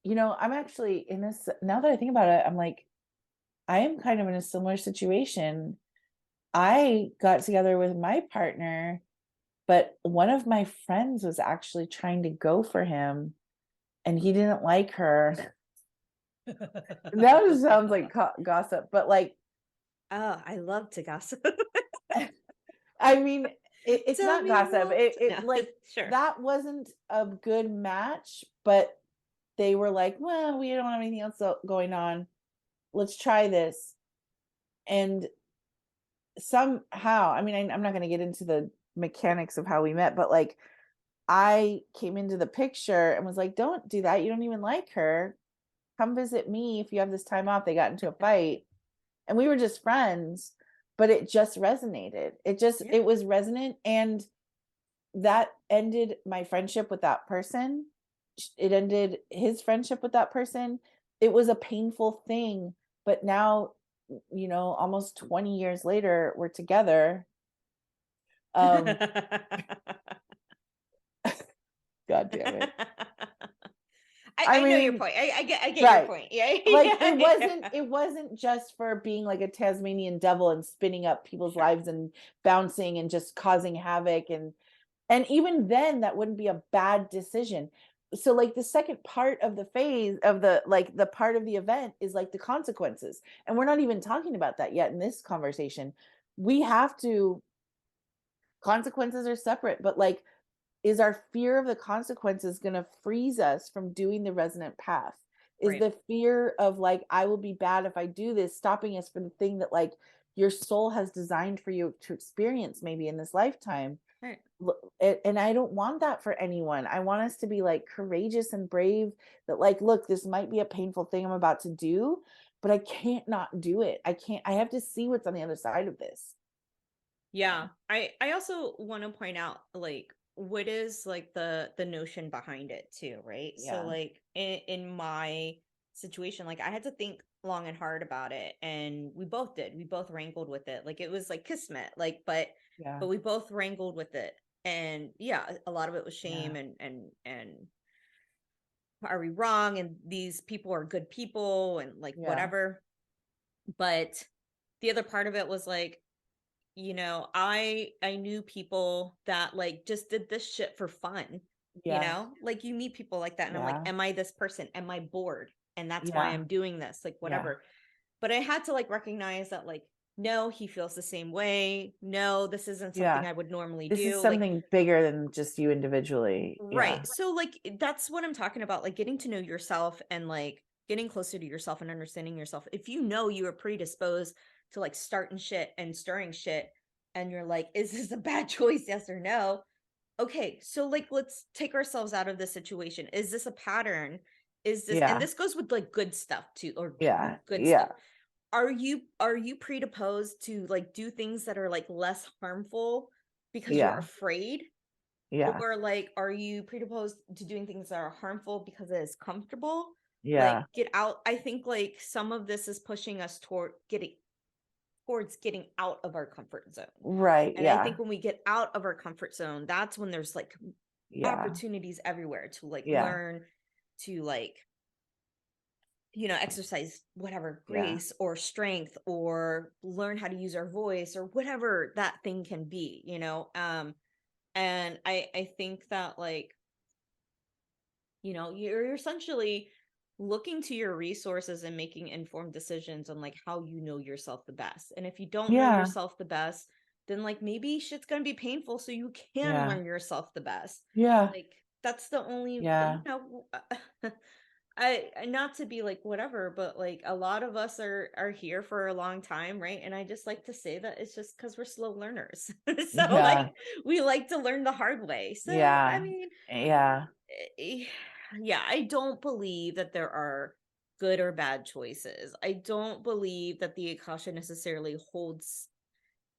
Speaker 2: I'm actually in this, now that I think about it, I'm like, I am kind of in a similar situation. I got together with my partner, but one of my friends was actually trying to go for him and he didn't like her. That just sounds like gossip, but like,
Speaker 1: Oh, I love to gossip.
Speaker 2: I mean, it's
Speaker 1: Tell
Speaker 2: not
Speaker 1: me
Speaker 2: gossip.
Speaker 1: more.
Speaker 2: It
Speaker 1: No,
Speaker 2: like
Speaker 1: sure.
Speaker 2: that wasn't a good match, but they were like, well, we don't have anything else going on. Let's try this. And somehow, I mean, I'm not going to get into the mechanics of how we met, but like I came into the picture and was like, don't do that. You don't even like her. Come visit me if you have this time off. They got into a fight and we were just friends, but it just resonated.
Speaker 1: Yeah.
Speaker 2: It was resonant. And that ended my friendship with that person. It ended his friendship with that person. It was a painful thing, but now, almost 20 years later, we're together. Um, God damn it. I
Speaker 1: I know your
Speaker 2: mean,
Speaker 1: point. I get your
Speaker 2: right.
Speaker 1: point. Yeah.
Speaker 2: Like
Speaker 1: Yeah. Yeah.
Speaker 2: it wasn't just for being like a Tasmanian devil and spinning up people's
Speaker 1: Sure.
Speaker 2: lives and bouncing and just causing havoc, and even then that wouldn't be a bad decision. So like the second part of the phase of the like the part of the event is like the consequences, and we're not even talking about that yet in this conversation. We have to, consequences are separate, but like, is our fear of the consequences going to freeze us from doing the resonant path? Is
Speaker 1: Right.
Speaker 2: the fear of like, I will be bad if I do this, stopping us from the thing that like your soul has designed for you to experience maybe in this lifetime?
Speaker 1: Right.
Speaker 2: And I don't want that for anyone. I want us to be like courageous and brave, that like, look, this might be a painful thing I'm about to do, but I can't not do it. I have to see what's on the other side of this.
Speaker 1: Yeah. I also want to point out like what is like the notion behind it too, right? So
Speaker 2: Yeah.
Speaker 1: like in my situation, like I had to think long and hard about it, and we both did. We both wrangled with it. Like it was like kismet, like
Speaker 2: Yeah.
Speaker 1: but we both wrangled with it. And yeah, a lot of it was shame
Speaker 2: Yeah.
Speaker 1: and are we wrong, and these people are good people and like
Speaker 2: Yeah.
Speaker 1: whatever. But the other part of it was like, I knew people that like just did this shit for fun.
Speaker 2: Yeah.
Speaker 1: Like you meet people like that and I'm like,
Speaker 2: Yeah.
Speaker 1: am I this person? Am I bored? And that's why
Speaker 2: Yeah.
Speaker 1: I'm doing this, like
Speaker 2: Yeah.
Speaker 1: whatever. But I had to like recognize that like, no, he feels the same way. No, this isn't something
Speaker 2: Yeah.
Speaker 1: I would normally
Speaker 2: This is
Speaker 1: do. Like,
Speaker 2: something bigger than just you individually. Yeah.
Speaker 1: right. So like that's what I'm talking about, like getting to know yourself and like getting closer to yourself and understanding yourself. If you know you are predisposed to like starting shit and stirring shit and you're like, is this a bad choice? Yes or no? Okay, so like let's take ourselves out of this situation. Is this a pattern? is this, and
Speaker 2: Yeah.
Speaker 1: this goes with like good stuff too, or
Speaker 2: Yeah.
Speaker 1: good stuff.
Speaker 2: Yeah.
Speaker 1: Are you predisposed to like do things that are like less harmful because you're
Speaker 2: Yeah.
Speaker 1: afraid?
Speaker 2: Yeah.
Speaker 1: Or like, are you predisposed to doing things that are harmful because it is comfortable? Like,
Speaker 2: Yeah.
Speaker 1: get out. I think like some of this is pushing us towards getting out of our comfort zone.
Speaker 2: Right.
Speaker 1: And I
Speaker 2: Yeah.
Speaker 1: think when we get out of our comfort zone, that's when there's like
Speaker 2: Yeah.
Speaker 1: opportunities everywhere to like
Speaker 2: Yeah.
Speaker 1: learn, to like, exercise whatever
Speaker 2: Yeah.
Speaker 1: grace or strength, or learn how to use our voice, or whatever that thing can be. And I think that like, you're essentially looking to your resources and making informed decisions on like how you know yourself the best. And if you don't know
Speaker 2: Yeah.
Speaker 1: yourself the best, then like maybe shit's gonna be painful so you can
Speaker 2: Yeah.
Speaker 1: learn yourself the best.
Speaker 2: Yeah.
Speaker 1: Like that's the only,
Speaker 2: Yeah.
Speaker 1: I not to be like whatever, but like a lot of us are here for a long time, right? And I just like to say that it's just because we're slow learners. So
Speaker 2: Yeah.
Speaker 1: like we like to learn the hard way. So I
Speaker 2: Yeah.
Speaker 1: mean,
Speaker 2: Yeah.
Speaker 1: eh, yeah, I don't believe that there are good or bad choices. I don't believe that the Akasha necessarily holds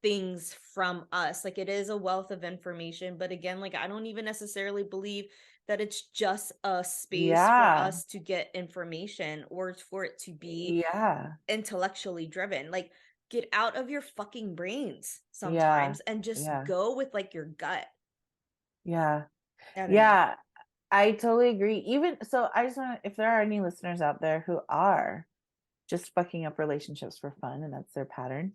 Speaker 1: things from us. Like it is a wealth of information, but again, like I don't even necessarily believe that it's just a space for
Speaker 2: Yeah.
Speaker 1: us to get information or for it to be
Speaker 2: Yeah.
Speaker 1: intellectually driven. Like get out of your fucking brains
Speaker 2: Yeah.
Speaker 1: sometimes and just
Speaker 2: Yeah.
Speaker 1: go with like your gut.
Speaker 2: Yeah.
Speaker 1: I don't know.
Speaker 2: Yeah. I totally agree. Even so, I just want to, if there are any listeners out there who are just fucking up relationships for fun and that's their pattern,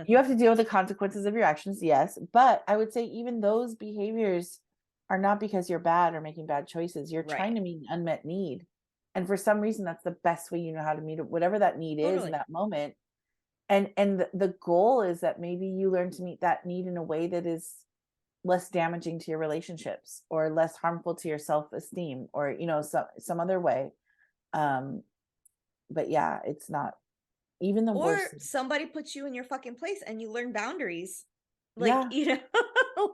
Speaker 2: you have to deal with the consequences of your actions, yes. But I would say even those behaviors are not because you're bad or making bad choices. You're trying
Speaker 1: Right.
Speaker 2: to meet an unmet need. And for some reason, that's the best way you know how to meet it, whatever that need is in
Speaker 1: Totally.
Speaker 2: that moment. And the goal is that maybe you learn to meet that need in a way that is less damaging to your relationships or less harmful to your self-esteem or some other way. Um, but yeah, it's not even the
Speaker 1: Or
Speaker 2: worst.
Speaker 1: somebody puts you in your fucking place and you learn boundaries. Like,
Speaker 2: Yeah,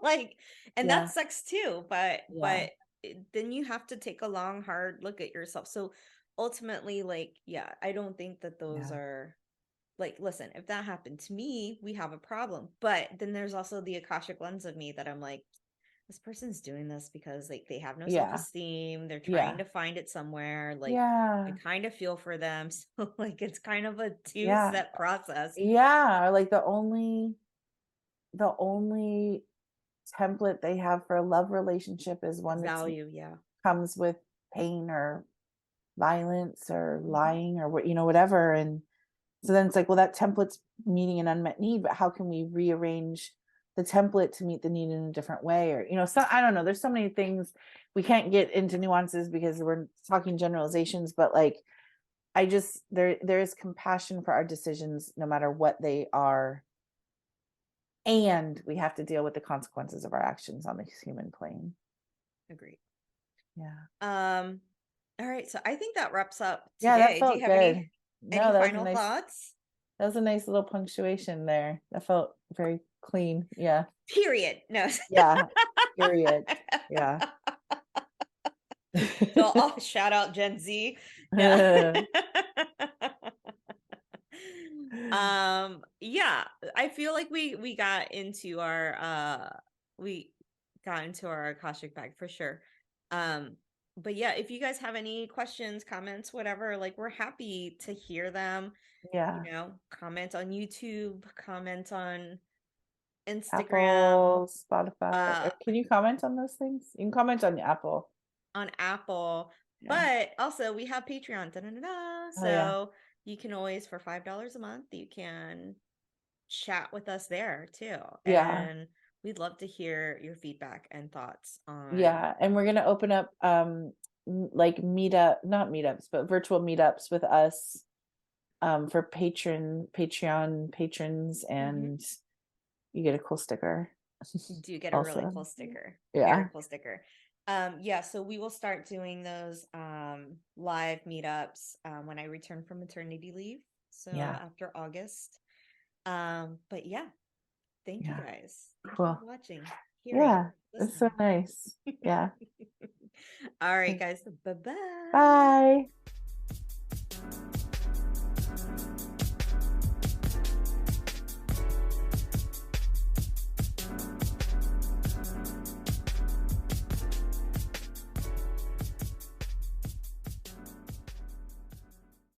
Speaker 1: like, and that
Speaker 2: yeah,
Speaker 1: sucks too, but
Speaker 2: yeah,
Speaker 1: then you have to take a long hard look at yourself. So ultimately, like, yeah, I don't think that those
Speaker 2: yeah,
Speaker 1: are like, listen, if that happened to me, we have a problem. But then there's also the Akashic lens of me that I'm like, this person's doing this because like they have no
Speaker 2: yeah,
Speaker 1: self-esteem, they're trying
Speaker 2: yeah,
Speaker 1: to find it somewhere, like I
Speaker 2: yeah,
Speaker 1: kind of feel for them. So like it's kind of a
Speaker 2: yeah,
Speaker 1: two-step process.
Speaker 2: yeah. Like the only template they have for a love relationship is one that
Speaker 1: Value, yeah.
Speaker 2: comes with pain or violence or
Speaker 1: Mhm.
Speaker 2: lying or whatever. And so then it's like, well, that template's meeting an unmet need, but how can we rearrange the template to meet the need in a different way? Or, so I don't know. There's so many things we can't get into nuances because we're talking generalizations, but like I just there is compassion for our decisions no matter what they are. And we have to deal with the consequences of our actions on the human plane.
Speaker 1: Agreed.
Speaker 2: Yeah.
Speaker 1: Um, all right, so I think that wraps up
Speaker 2: Yeah, that
Speaker 1: today. Do you
Speaker 2: felt
Speaker 1: have any
Speaker 2: good. No, that was a
Speaker 1: final
Speaker 2: nice
Speaker 1: thoughts?
Speaker 2: that was a nice little punctuation there. That felt very clean. Yeah.
Speaker 1: Period. No.
Speaker 2: Yeah. Period. Yeah.
Speaker 1: So I'll shout out Gen Z. No. Yeah, I feel like we got into our Akashic bag for sure. Um, but yeah, if you guys have any questions, comments, whatever, like we're happy to hear them.
Speaker 2: Yeah.
Speaker 1: Comment on YouTube, comment on Instagram,
Speaker 2: Apple, Spotify.
Speaker 1: uh,
Speaker 2: Can you comment on those things? You can comment on the Apple.
Speaker 1: on Apple,
Speaker 2: Yeah.
Speaker 1: but also we have Patreon. Da-da-da-da.
Speaker 2: Oh yeah.
Speaker 1: So you can always, for $5 a month, you can chat with us there too.
Speaker 2: Yeah.
Speaker 1: And we'd love to hear your feedback and thoughts on.
Speaker 2: Yeah. And we're gonna open up like not meetups, but virtual meetups with us for Patreon patrons,
Speaker 1: Mhm.
Speaker 2: and you get a cool sticker.
Speaker 1: You do get a really
Speaker 2: Also.
Speaker 1: cool sticker. Very
Speaker 2: Yeah.
Speaker 1: cool sticker. Yeah, so we will start doing those live meetups when I return from maternity leave. So
Speaker 2: Yeah.
Speaker 1: after August. But yeah, thank you
Speaker 2: Yeah.
Speaker 1: guys. Thank you
Speaker 2: Cool.
Speaker 1: for watching, hearing,
Speaker 2: Yeah. It's so
Speaker 1: listening.
Speaker 2: nice. Yeah.
Speaker 1: All right, guys. Bye-bye.
Speaker 2: Bye.